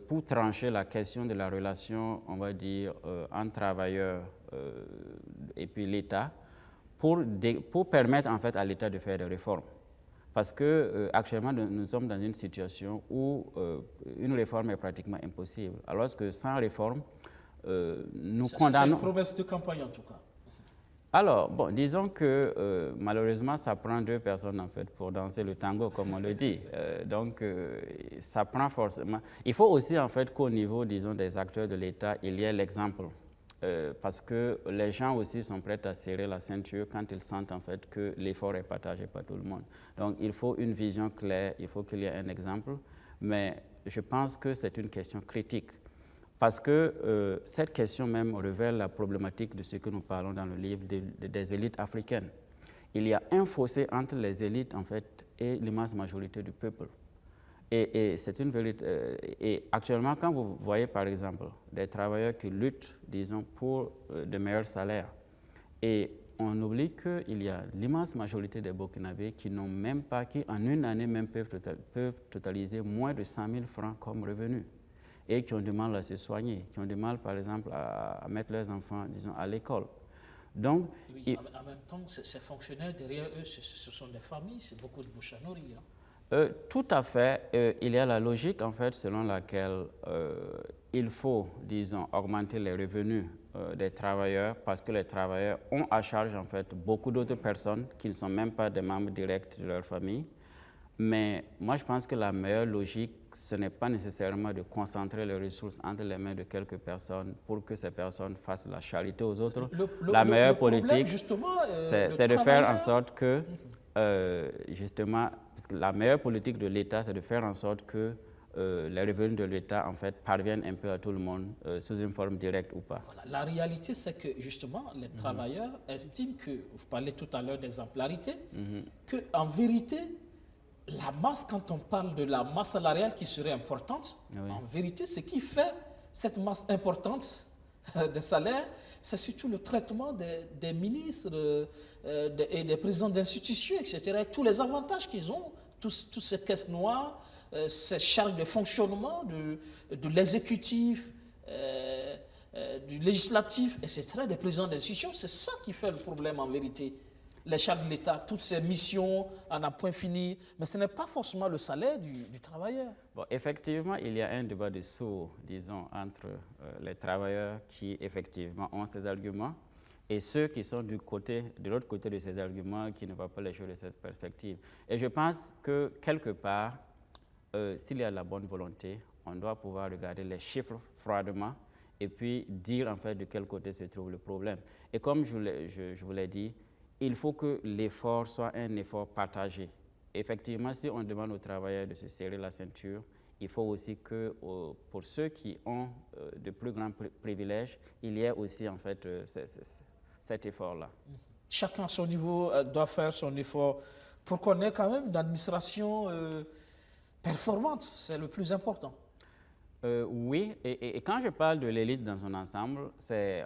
pour trancher la question de la relation, on va dire, entre travailleurs et puis l'État, pour permettre en fait à l'État de faire des réformes. Parce que actuellement, nous sommes dans une situation où une réforme est pratiquement impossible. Alors que sans réforme, nous condamnons... C'est une promesse de campagne en tout cas. Alors, bon, disons que malheureusement, ça prend deux personnes en fait pour danser le tango, comme on le dit. Donc, ça prend forcément... Il faut aussi en fait qu'au niveau, disons, des acteurs de l'État, il y ait l'exemple. Parce que les gens aussi sont prêts à serrer la ceinture quand ils sentent en fait que l'effort est partagé par tout le monde. Donc, il faut une vision claire, il faut qu'il y ait un exemple, mais je pense que c'est une question critique. Parce que cette question même révèle la problématique de ce que nous parlons dans le livre des élites africaines. Il y a un fossé entre les élites en fait et l'immense majorité du peuple. Et c'est une vérité. Et actuellement, quand vous voyez par exemple des travailleurs qui luttent, disons, pour de meilleurs salaires, et on oublie qu'il y a l'immense majorité des Burkinabés qui n'ont même pas, qui en une année même peuvent totaliser moins de 100 000 francs comme revenus, et qui ont du mal à se soigner, qui ont du mal, par exemple, à mettre leurs enfants, disons, à l'école. Donc, oui, en même temps, ces fonctionnaires, derrière eux, ce sont des familles, c'est beaucoup de bouche à nourrir. Tout à fait. Il y a la logique, en fait, selon laquelle il faut, disons, augmenter les revenus des travailleurs parce que les travailleurs ont à charge, en fait, beaucoup d'autres personnes qui ne sont même pas des membres directs de leur famille. Mais moi, je pense que la meilleure logique, ce n'est pas nécessairement de concentrer les ressources entre les mains de quelques personnes pour que ces personnes fassent la charité aux autres. La meilleure politique, c'est de faire en sorte que, justement, parce que la meilleure politique de l'État, c'est de faire en sorte que les revenus de l'État, en fait, parviennent un peu à tout le monde, sous une forme directe ou pas. Voilà. La réalité, c'est que, justement, les travailleurs estiment que, vous parlez tout à l'heure d'exemplarité, qu'en vérité, la masse, quand on parle de la masse salariale qui serait importante, en vérité, ce qui fait cette masse importante des salaires, c'est surtout le traitement des ministres et des présidents d'institutions, etc. Et tous les avantages qu'ils ont, tous ces caisses noires, ces charges de fonctionnement de l'exécutif, du législatif, etc., des présidents d'institutions. C'est ça qui fait le problème en vérité. Les charges de l'État, toutes ces missions en un point fini, mais ce n'est pas forcément le salaire du travailleur. Bon, effectivement, il y a un débat de sourds, disons, entre les travailleurs qui, effectivement, ont ces arguments et ceux qui sont de l'autre côté de ces arguments, qui ne voient pas les choses de cette perspective. Et je pense que, quelque part, s'il y a de la bonne volonté, on doit pouvoir regarder les chiffres froidement et puis dire, en fait, de quel côté se trouve le problème. Et comme je vous l'ai dit, il faut que l'effort soit un effort partagé. Effectivement, si on demande aux travailleurs de se serrer la ceinture, il faut aussi que pour ceux qui ont de plus grands privilèges, il y ait aussi en fait cet effort-là. Chacun à son niveau doit faire son effort pour qu'on ait quand même une administration performante, c'est le plus important. Oui, et quand je parle de l'élite dans son ensemble,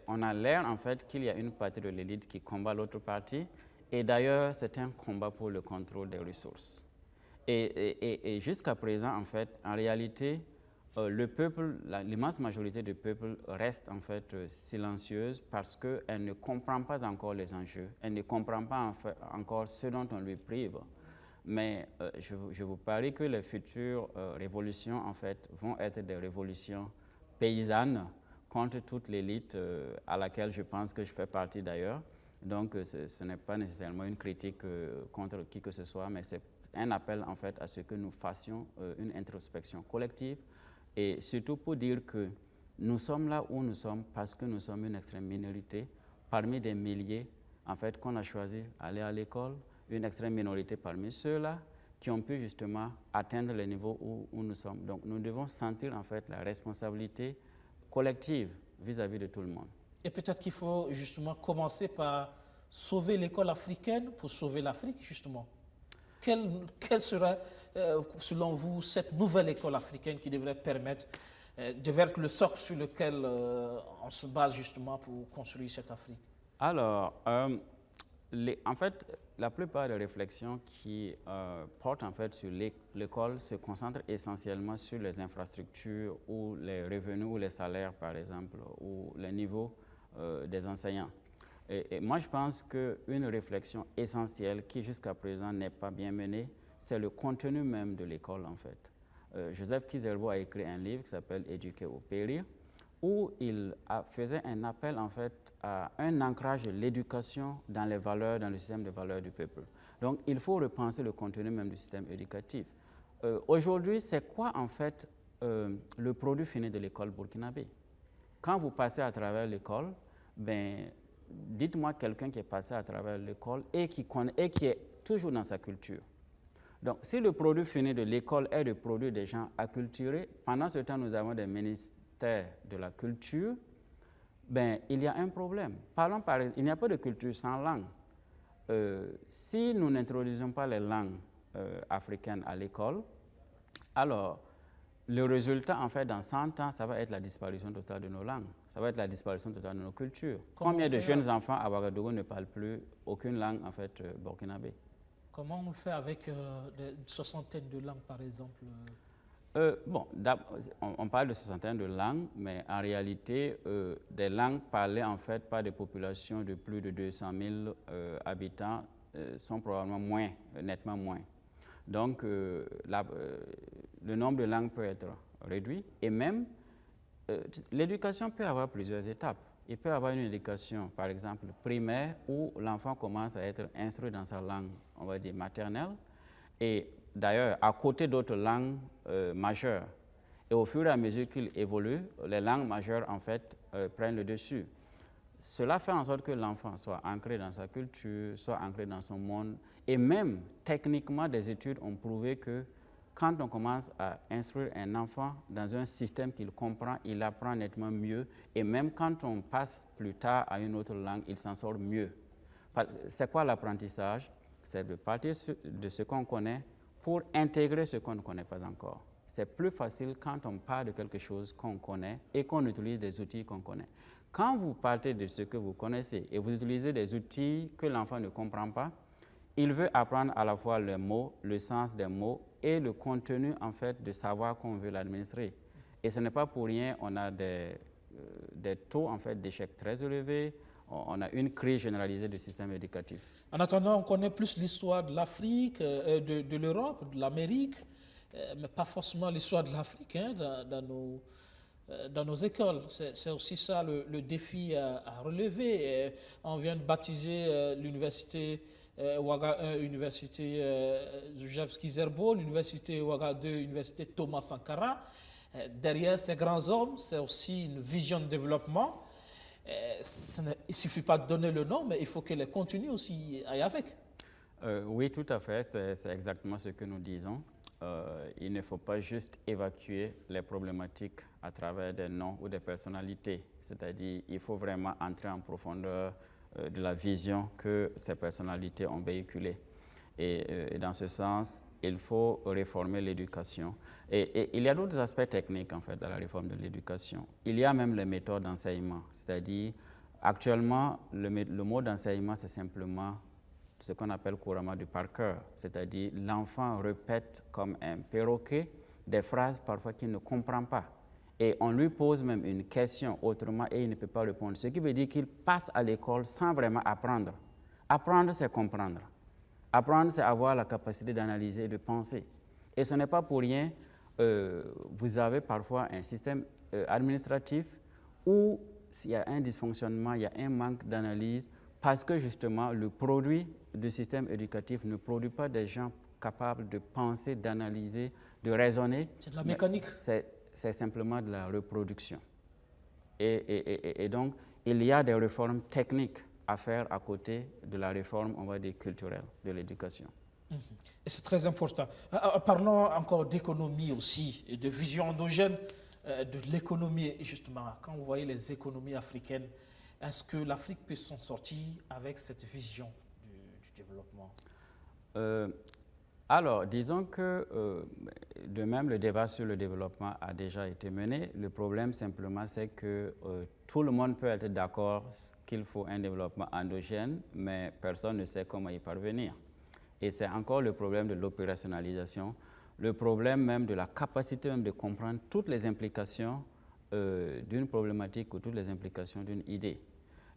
on a l'air en fait qu'il y a une partie de l'élite qui combat l'autre partie, et d'ailleurs c'est un combat pour le contrôle des ressources. Et jusqu'à présent, en fait, en réalité, le peuple, l'immense majorité du peuple reste en fait silencieuse parce qu'elle ne comprend pas encore les enjeux, elle ne comprend pas en fait, encore ce dont on lui prive. Mais je vous parie que les futures révolutions, en fait, vont être des révolutions paysannes contre toute l'élite à laquelle je pense que je fais partie d'ailleurs. Donc, ce n'est pas nécessairement une critique contre qui que ce soit, mais c'est un appel, en fait, à ce que nous fassions une introspection collective et surtout pour dire que nous sommes là où nous sommes parce que nous sommes une extrême minorité parmi des milliers, en fait, qu'on a choisi d'aller à l'école, une extrême minorité parmi ceux-là qui ont pu justement atteindre le niveau où nous sommes. Donc nous devons sentir en fait la responsabilité collective vis-à-vis de tout le monde. Et peut-être qu'il faut justement commencer par sauver l'école africaine pour sauver l'Afrique justement. Quelle serait, selon vous, cette nouvelle école africaine qui devrait permettre, devrait être le socle sur lequel on se base justement pour construire cette Afrique? Alors, en fait, la plupart des réflexions qui portent en fait sur l'école se concentrent essentiellement sur les infrastructures ou les revenus ou les salaires, par exemple, ou les niveaux des enseignants. Et moi, je pense qu'une réflexion essentielle qui, jusqu'à présent, n'est pas bien menée, c'est le contenu même de l'école, en fait. Joseph Kizerbo a écrit un livre qui s'appelle « Éduquer ou périr », où il faisait un appel en fait à un ancrage de l'éducation dans les valeurs, dans le système de valeurs du peuple. Donc il faut repenser le contenu même du système éducatif. Aujourd'hui, c'est quoi en fait le produit fini de l'école burkinabé? Quand vous passez à travers l'école, ben, dites-moi quelqu'un qui est passé à travers l'école et qui est toujours dans sa culture. Donc si le produit fini de l'école est de produire des gens acculturés, pendant ce temps nous avons des ministres de la culture, ben, il y a un problème. Parlons par exemple, il n'y a pas de culture sans langue. Si nous n'introduisons pas les langues africaines à l'école, alors le résultat, en fait, dans 100 ans, ça va être la disparition totale de nos langues. Ça va être la disparition totale de nos cultures. Combien de jeunes enfants à Ouagadougou ne parlent plus aucune langue, en fait, burkinabé? Comment on le fait avec une soixantaine de langues, par exemple? Bon, on parle de soixantaine de langues, mais en réalité, des langues parlées en fait par des populations de plus de 200 000 habitants sont probablement nettement moins. Donc, le nombre de langues peut être réduit et même l'éducation peut avoir plusieurs étapes. Il peut y avoir une éducation, par exemple, primaire où l'enfant commence à être instruit dans sa langue, on va dire maternelle, et d'ailleurs à côté d'autres langues majeures. Et au fur et à mesure qu'il évolue, les langues majeures, en fait, prennent le dessus. Cela fait en sorte que l'enfant soit ancré dans sa culture, soit ancré dans son monde. Et même, techniquement, des études ont prouvé que quand on commence à instruire un enfant dans un système qu'il comprend, il apprend nettement mieux. Et même quand on passe plus tard à une autre langue, il s'en sort mieux. C'est quoi l'apprentissage? C'est de partir de ce qu'on connaît pour intégrer ce qu'on ne connaît pas encore. C'est plus facile quand on parle de quelque chose qu'on connaît et qu'on utilise des outils qu'on connaît. Quand vous partez de ce que vous connaissez et vous utilisez des outils que l'enfant ne comprend pas, il veut apprendre à la fois les mots, le sens des mots et le contenu en fait de savoir qu'on veut l'administrer. Et ce n'est pas pour rien, on a des taux en fait d'échec très élevés, on a une crise généralisée du système éducatif. En attendant, on connaît plus l'histoire de l'Afrique, de l'Europe, de l'Amérique, mais pas forcément l'histoire de l'Afrique hein, dans nos écoles. C'est aussi ça le défi à relever. On vient de baptiser l'université Ouaga 1, l'université Joseph Kizerbo, l'université Ouaga 2, l'université Thomas Sankara. Derrière ces grands hommes, c'est aussi une vision de développement. Il ne suffit pas de donner le nom, mais il faut que les contenus aussi aillent avec. Oui, tout à fait, c'est exactement ce que nous disons. Il ne faut pas juste évacuer les problématiques à travers des noms ou des personnalités. C'est-à-dire il faut vraiment entrer en profondeur de la vision que ces personnalités ont véhiculée. Et dans ce sens, il faut réformer l'éducation. Et il y a d'autres aspects techniques, en fait, dans la réforme de l'éducation. Il y a même les méthodes d'enseignement. C'est-à-dire, actuellement, le mode d'enseignement, c'est simplement ce qu'on appelle couramment du par cœur. C'est-à-dire, l'enfant répète comme un perroquet des phrases parfois qu'il ne comprend pas. Et on lui pose même une question autrement et il ne peut pas répondre. Ce qui veut dire qu'il passe à l'école sans vraiment apprendre. Apprendre, c'est comprendre. Apprendre, c'est avoir la capacité d'analyser et de penser. Et ce n'est pas pour rien, vous avez parfois un système administratif où il y a un dysfonctionnement, il y a un manque d'analyse, parce que justement, le produit du système éducatif ne produit pas des gens capables de penser, d'analyser, de raisonner. C'est de la mécanique. C'est simplement de la reproduction. Et donc, il y a des réformes techniques à faire à côté de la réforme, on va dire, culturelle de l'éducation. Et c'est très important. Parlons encore d'économie aussi, et de vision endogène de l'économie. Justement, quand vous voyez les économies africaines, est-ce que l'Afrique peut s'en sortir avec cette vision du développement? Alors, disons que de même, le débat sur le développement a déjà été mené. Le problème, simplement, c'est que tout le monde peut être d'accord qu'il faut un développement endogène, mais personne ne sait comment y parvenir. Et c'est encore le problème de l'opérationnalisation, le problème même de la capacité même de comprendre toutes les implications d'une problématique ou toutes les implications d'une idée.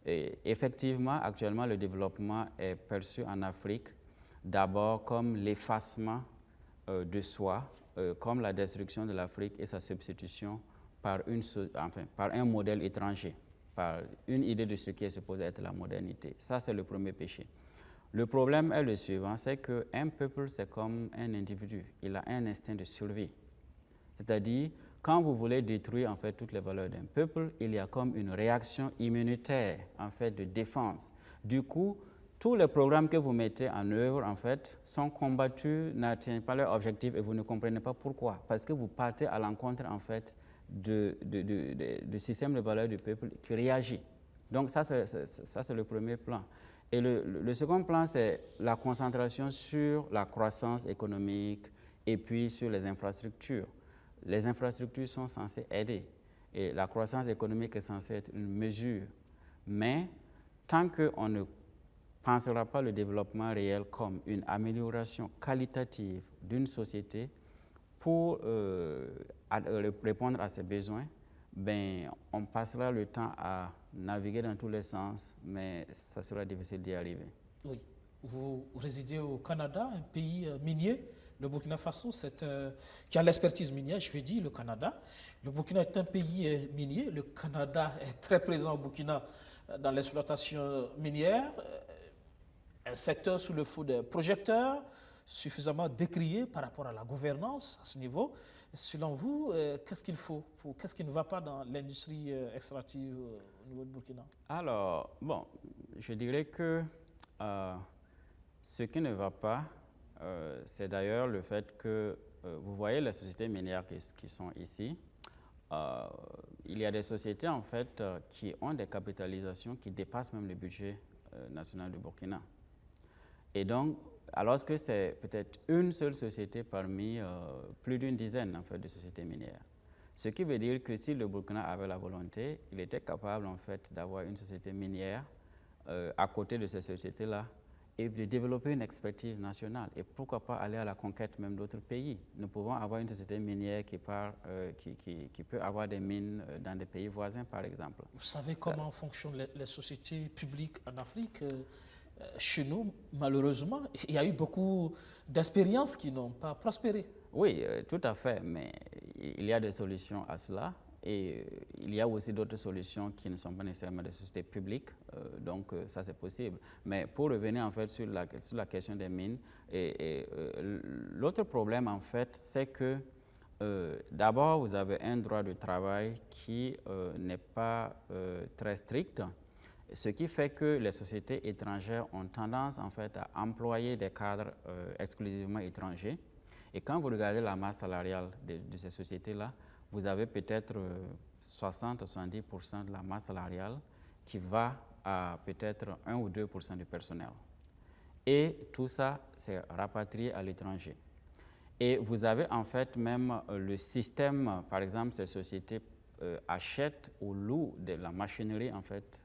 Et effectivement, actuellement, le développement est perçu en Afrique d'abord comme l'effacement de soi, comme la destruction de l'Afrique et sa substitution par un modèle étranger, par une idée de ce qui est supposé être la modernité. Ça, c'est le premier péché. Le problème est le suivant, c'est qu'un peuple, c'est comme un individu. Il a un instinct de survie. C'est-à-dire, quand vous voulez détruire en fait toutes les valeurs d'un peuple, il y a comme une réaction immunitaire en fait de défense. Du coup, tous les programmes que vous mettez en œuvre en fait sont combattus, n'atteignent pas leur objectif et vous ne comprenez pas pourquoi. Parce que vous partez à l'encontre en fait du système de valeurs du peuple qui réagit. Donc ça c'est le premier plan. Et le second plan, c'est la concentration sur la croissance économique et puis sur les infrastructures. Les infrastructures sont censées aider et la croissance économique est censée être une mesure. Mais tant qu'on ne pensera pas le développement réel comme une amélioration qualitative d'une société pour répondre à ses besoins, ben, on passera le temps à naviguer dans tous les sens, mais ça sera difficile d'y arriver. Oui. Vous résidez au Canada, un pays minier. Le Burkina Faso, qui a l'expertise minière, je vais dire, le Canada. Le Burkina est un pays minier. Le Canada est très présent au Burkina dans l'exploitation minière. Un secteur sous le feu des projecteurs, suffisamment décrié par rapport à la gouvernance à ce niveau. Selon vous, qu'est-ce qu'il faut, qu'est-ce qui ne va pas dans l'industrie extractive au niveau de Burkina? Alors, bon, je dirais que ce qui ne va pas, c'est d'ailleurs le fait que, vous voyez les sociétés minières qui sont ici, il y a des sociétés en fait qui ont des capitalisations qui dépassent même le budget national du Burkina. Et donc, alors que c'est peut-être une seule société parmi plus d'une dizaine en fait, de sociétés minières. Ce qui veut dire que si le Burkina avait la volonté, il était capable en fait d'avoir une société minière à côté de ces sociétés-là et de développer une expertise nationale. Et pourquoi pas aller à la conquête même d'autres pays. Nous pouvons avoir une société minière qui peut avoir des mines dans des pays voisins, par exemple. Vous savez comment fonctionnent les sociétés publiques en Afrique? Chez nous, malheureusement, il y a eu beaucoup d'expériences qui n'ont pas prospéré. Oui, tout à fait, mais il y a des solutions à cela. Et il y a aussi d'autres solutions qui ne sont pas nécessairement des sociétés publiques, donc ça c'est possible. Mais pour revenir en fait sur la question des mines, l'autre problème en fait c'est que d'abord vous avez un droit de travail qui n'est pas très strict, ce qui fait que les sociétés étrangères ont tendance en fait à employer des cadres exclusivement étrangers. Et quand vous regardez la masse salariale de ces sociétés-là, vous avez peut-être 60-70% de la masse salariale qui va à peut-être 1 ou 2% du personnel. Et tout ça, c'est rapatrié à l'étranger. Et vous avez en fait même le système, par exemple, ces sociétés achètent ou louent de la machinerie en fait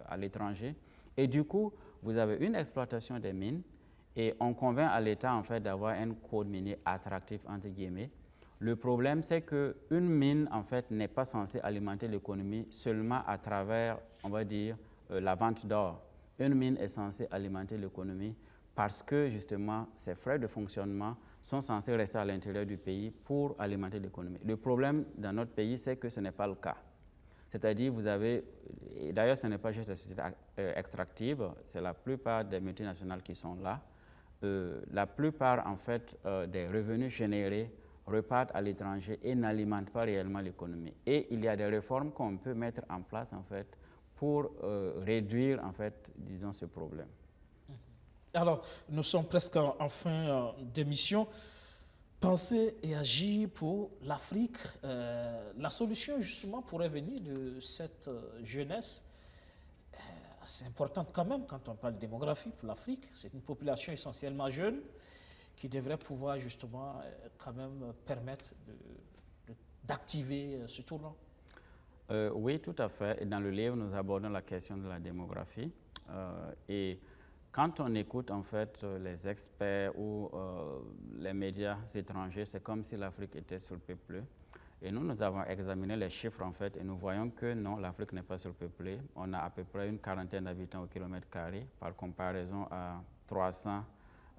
à l'étranger. Et du coup, vous avez une exploitation des mines et on convainc à l'État en fait d'avoir un code minier attractif entre guillemets. Le problème, c'est qu'une mine, en fait, n'est pas censée alimenter l'économie seulement à travers, on va dire, la vente d'or. Une mine est censée alimenter l'économie parce que, justement, ses frais de fonctionnement sont censés rester à l'intérieur du pays pour alimenter l'économie. Le problème dans notre pays, c'est que ce n'est pas le cas. C'est-à-dire, vous avez, et d'ailleurs, ce n'est pas juste les sociétés extractives, c'est la plupart des multinationales qui sont là. La plupart, en fait, des revenus générés repartent à l'étranger et n'alimentent pas réellement l'économie. Et il y a des réformes qu'on peut mettre en place en fait pour réduire en fait, disons, ce problème. Alors, nous sommes presque en fin d'émission. Penser et agir pour l'Afrique, la solution justement pourrait venir de cette jeunesse assez importante quand même quand on parle de démographie pour l'Afrique. C'est une population essentiellement jeune qui devrait pouvoir justement quand même permettre d'activer ce tournant. Oui, tout à fait. Et dans le livre, nous abordons la question de la démographie. Et quand on écoute en fait les experts ou les médias étrangers, c'est comme si l'Afrique était surpeuplée. Et nous avons examiné les chiffres en fait et nous voyons que non, l'Afrique n'est pas surpeuplée. On a à peu près une quarantaine d'habitants au kilomètre carré par comparaison à 300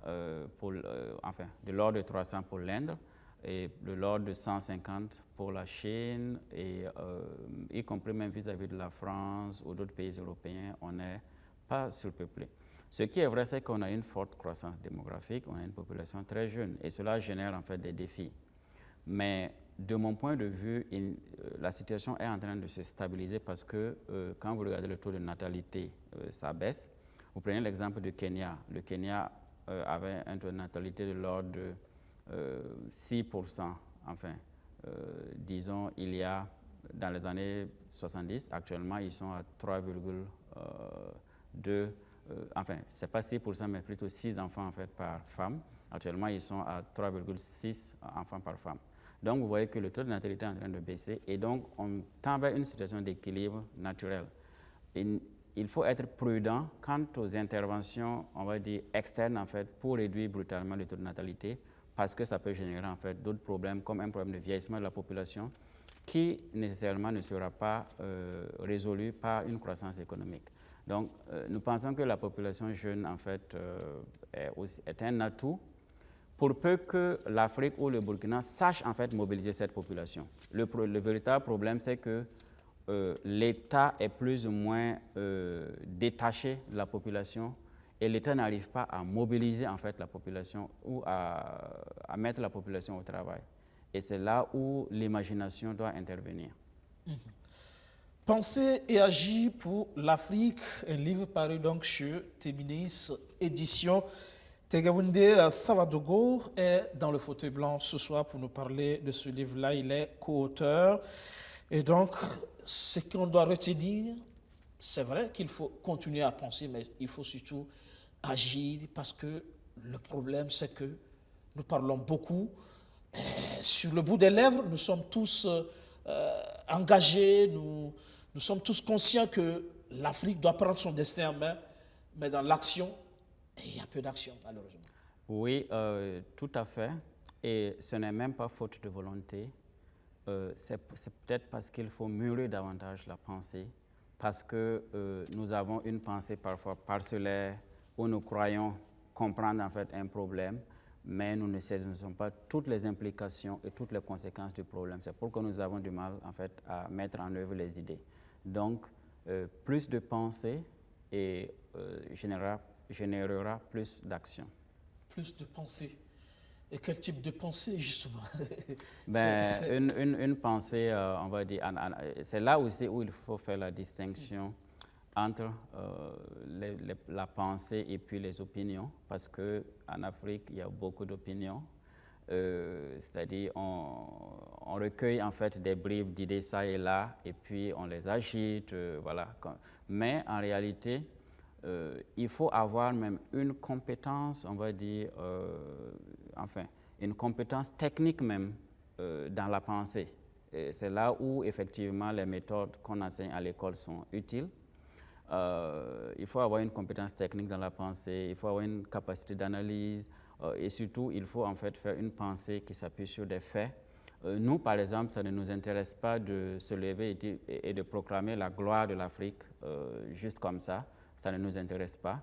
de l'ordre de 300 pour l'Inde et de l'ordre de 150 pour la Chine, et y compris même vis-à-vis de la France ou d'autres pays européens, on n'est pas surpeuplé. Ce qui est vrai, c'est qu'on a une forte croissance démographique, on a une population très jeune et cela génère en fait des défis. Mais de mon point de vue, la situation est en train de se stabiliser parce que quand vous regardez le taux de natalité, ça baisse. Vous prenez l'exemple du Kenya. Le Kenya avait un taux de natalité de l'ordre de 6%, enfin, disons, il y a dans les années 70, actuellement, ils sont à 3,2, enfin, ce n'est pas 6%, mais plutôt 6 enfants en fait, par femme. Actuellement, ils sont à 3,6 enfants par femme. Donc, vous voyez que le taux de natalité est en train de baisser et donc, on tend vers une situation d'équilibre naturel. Il faut être prudent quant aux interventions, on va dire, externes, en fait, pour réduire brutalement le taux de natalité, parce que ça peut générer, en fait, d'autres problèmes, comme un problème de vieillissement de la population, qui, nécessairement, ne sera pas résolu par une croissance économique. Donc, nous pensons que la population jeune, en fait, est un atout pour peu que l'Afrique ou le Burkina sachent, en fait, mobiliser cette population. Le véritable problème, c'est que l'État est plus ou moins détaché de la population et l'État n'arrive pas à mobiliser en fait la population ou à mettre la population au travail. Et c'est là où l'imagination doit intervenir. Penser et agir pour l'Afrique, un livre paru donc chez Téminis Éditions. Tegawunde Savadogo est dans le fauteuil blanc ce soir pour nous parler de ce livre-là. Il est co-auteur. Et donc, ce qu'on doit retenir, c'est vrai qu'il faut continuer à penser, mais il faut surtout agir parce que le problème, c'est que nous parlons beaucoup. Sur le bout des lèvres, nous sommes tous engagés, nous sommes tous conscients que l'Afrique doit prendre son destin en main, mais dans l'action, il y a peu d'action, malheureusement. Oui, tout à fait. Et ce n'est même pas faute de volonté. C'est peut-être parce qu'il faut mûrir davantage la pensée, parce que nous avons une pensée parfois parcellaire où nous croyons comprendre en fait un problème, mais nous ne saisissons pas toutes les implications et toutes les conséquences du problème. C'est pourquoi nous avons du mal en fait à mettre en œuvre les idées. Donc, plus de pensée et générera plus d'action. Plus de pensée. Et quel type de pensée, justement? Une pensée, on va dire, c'est là aussi où il faut faire la distinction entre la pensée et puis les opinions, parce qu'en Afrique, il y a beaucoup d'opinions. C'est-à-dire, on recueille en fait des bribes d'idées ça et là, et puis on les agite, voilà. Mais en réalité, il faut avoir même une compétence, on va dire, une compétence technique même dans la pensée. C'est là où effectivement les méthodes qu'on enseigne à l'école sont utiles. Il faut avoir une compétence technique dans la pensée, il faut avoir une capacité d'analyse et surtout il faut en fait faire une pensée qui s'appuie sur des faits. Nous, par exemple, ça ne nous intéresse pas de se lever et de proclamer la gloire de l'Afrique juste comme ça. Ça ne nous intéresse pas.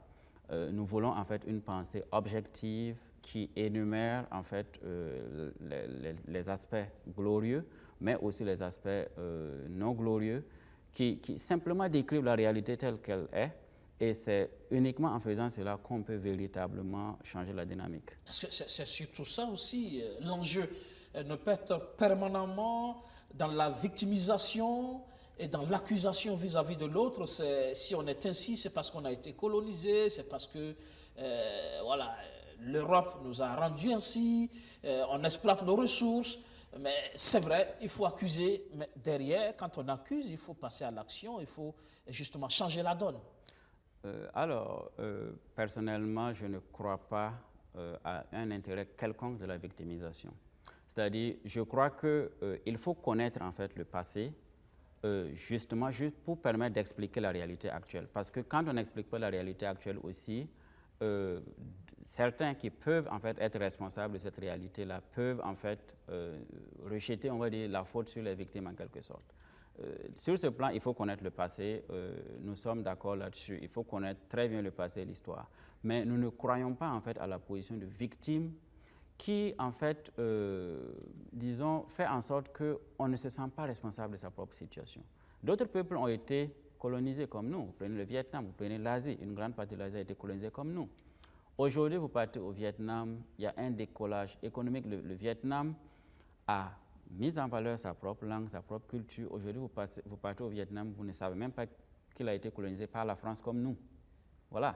Nous voulons en fait une pensée objective qui énumère en fait les aspects glorieux, mais aussi les aspects non glorieux, qui simplement décrivent la réalité telle qu'elle est. Et c'est uniquement en faisant cela qu'on peut véritablement changer la dynamique. Parce que c'est surtout ça aussi l'enjeu. Ne pas être permanemment dans la victimisation et dans l'accusation vis-à-vis de l'autre. Si on est ainsi, c'est parce qu'on a été colonisé, c'est parce que voilà, l'Europe nous a rendus ainsi, on exploite nos ressources. Mais c'est vrai, il faut accuser, mais derrière, quand on accuse, il faut passer à l'action, il faut justement changer la donne. Personnellement, je ne crois pas à un intérêt quelconque de la victimisation. C'est-à-dire, je crois qu'il faut connaître en fait le passé, justement juste pour permettre d'expliquer la réalité actuelle. Parce que quand on n'explique pas la réalité actuelle aussi, certains qui peuvent en fait être responsables de cette réalité-là peuvent en fait rejeter, on va dire, la faute sur les victimes en quelque sorte. Sur ce plan, il faut connaître le passé, nous sommes d'accord là-dessus, il faut connaître très bien le passé et l'histoire. Mais nous ne croyons pas en fait à la position de victime qui en fait, disons, fait en sorte qu'on ne se sent pas responsable de sa propre situation. D'autres peuples ont été colonisés comme nous. Vous prenez le Vietnam, vous prenez l'Asie, une grande partie de l'Asie a été colonisée comme nous. Aujourd'hui, vous partez au Vietnam, il y a un décollage économique. Le Vietnam a mis en valeur sa propre langue, sa propre culture. Aujourd'hui, vous partez au Vietnam, vous ne savez même pas qu'il a été colonisé par la France comme nous. Voilà.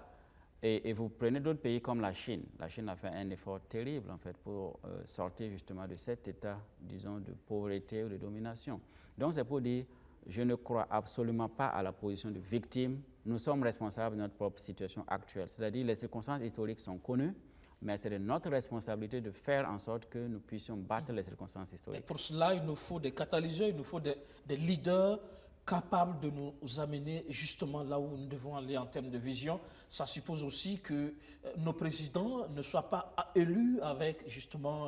Et vous prenez d'autres pays comme la Chine. La Chine a fait un effort terrible en fait pour sortir justement de cet état, disons, de pauvreté ou de domination. Donc c'est pour dire, je ne crois absolument pas à la position de victime. Nous sommes responsables de notre propre situation actuelle. C'est-à-dire les circonstances historiques sont connues, mais c'est de notre responsabilité de faire en sorte que nous puissions battre les circonstances historiques. Et pour cela, il nous faut des catalyseurs, il nous faut des leaders capables de nous amener justement là où nous devons aller en termes de vision. Ça suppose aussi que nos présidents ne soient pas élus avec justement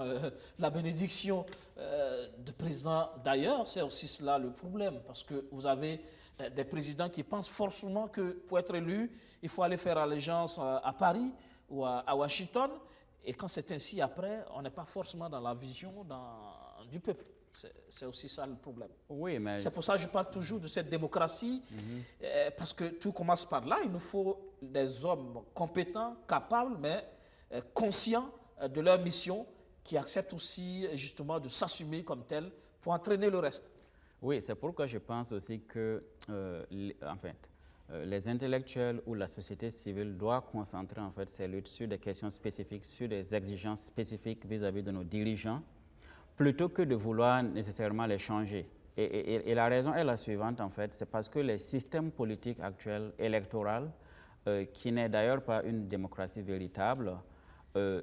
la bénédiction de présidents d'ailleurs. C'est aussi cela le problème, parce que vous avez des présidents qui pensent forcément que pour être élu, il faut aller faire allégeance à Paris ou à Washington. Et quand c'est ainsi, après, on n'est pas forcément dans la vision du peuple. C'est aussi ça le problème. Oui, mais... C'est pour ça que je parle toujours de cette démocratie, parce que tout commence par là. Il nous faut des hommes compétents, capables, mais conscients de leur mission, qui acceptent aussi justement de s'assumer comme tels pour entraîner le reste. Oui, c'est pourquoi je pense aussi que, en fait, les intellectuels ou la société civile doivent concentrer en fait ces luttes sur des questions spécifiques, sur des exigences spécifiques vis-à-vis de nos dirigeants, plutôt que de vouloir nécessairement les changer. Et la raison est la suivante en fait, c'est parce que les systèmes politiques actuels, électoraux, qui n'est d'ailleurs pas une démocratie véritable,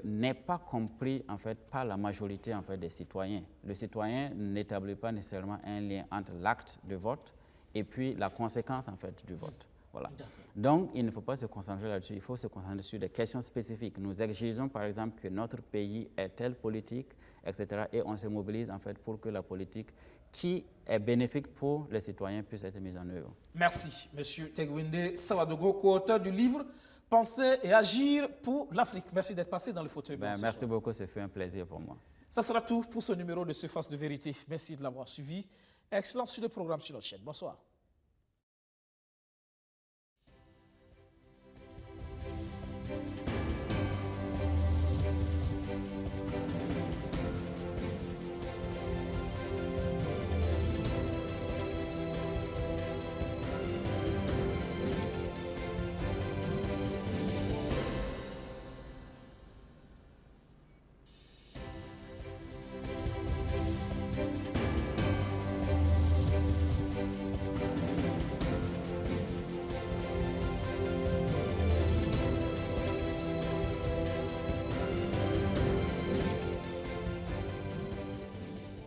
n'est pas compris en fait par la majorité en fait des citoyens. Le citoyen n'établit pas nécessairement un lien entre l'acte de vote et puis la conséquence en fait du vote. Voilà. Donc, il ne faut pas se concentrer là-dessus, il faut se concentrer sur des questions spécifiques. Nous exigeons par exemple que notre pays ait telle politique, etc. Et on se mobilise en fait pour que la politique qui est bénéfique pour les citoyens puisse être mise en œuvre. Merci, M. Tegwinde Sawadogo, co-auteur du livre « Penser et agir pour l'Afrique ». Merci d'être passé dans le fauteuil. Merci beaucoup, ce fut un plaisir pour moi. Ça sera tout pour ce numéro de Surface de Vérité. Merci de l'avoir suivi. Excellent sur le programme sur notre chaîne. Bonsoir.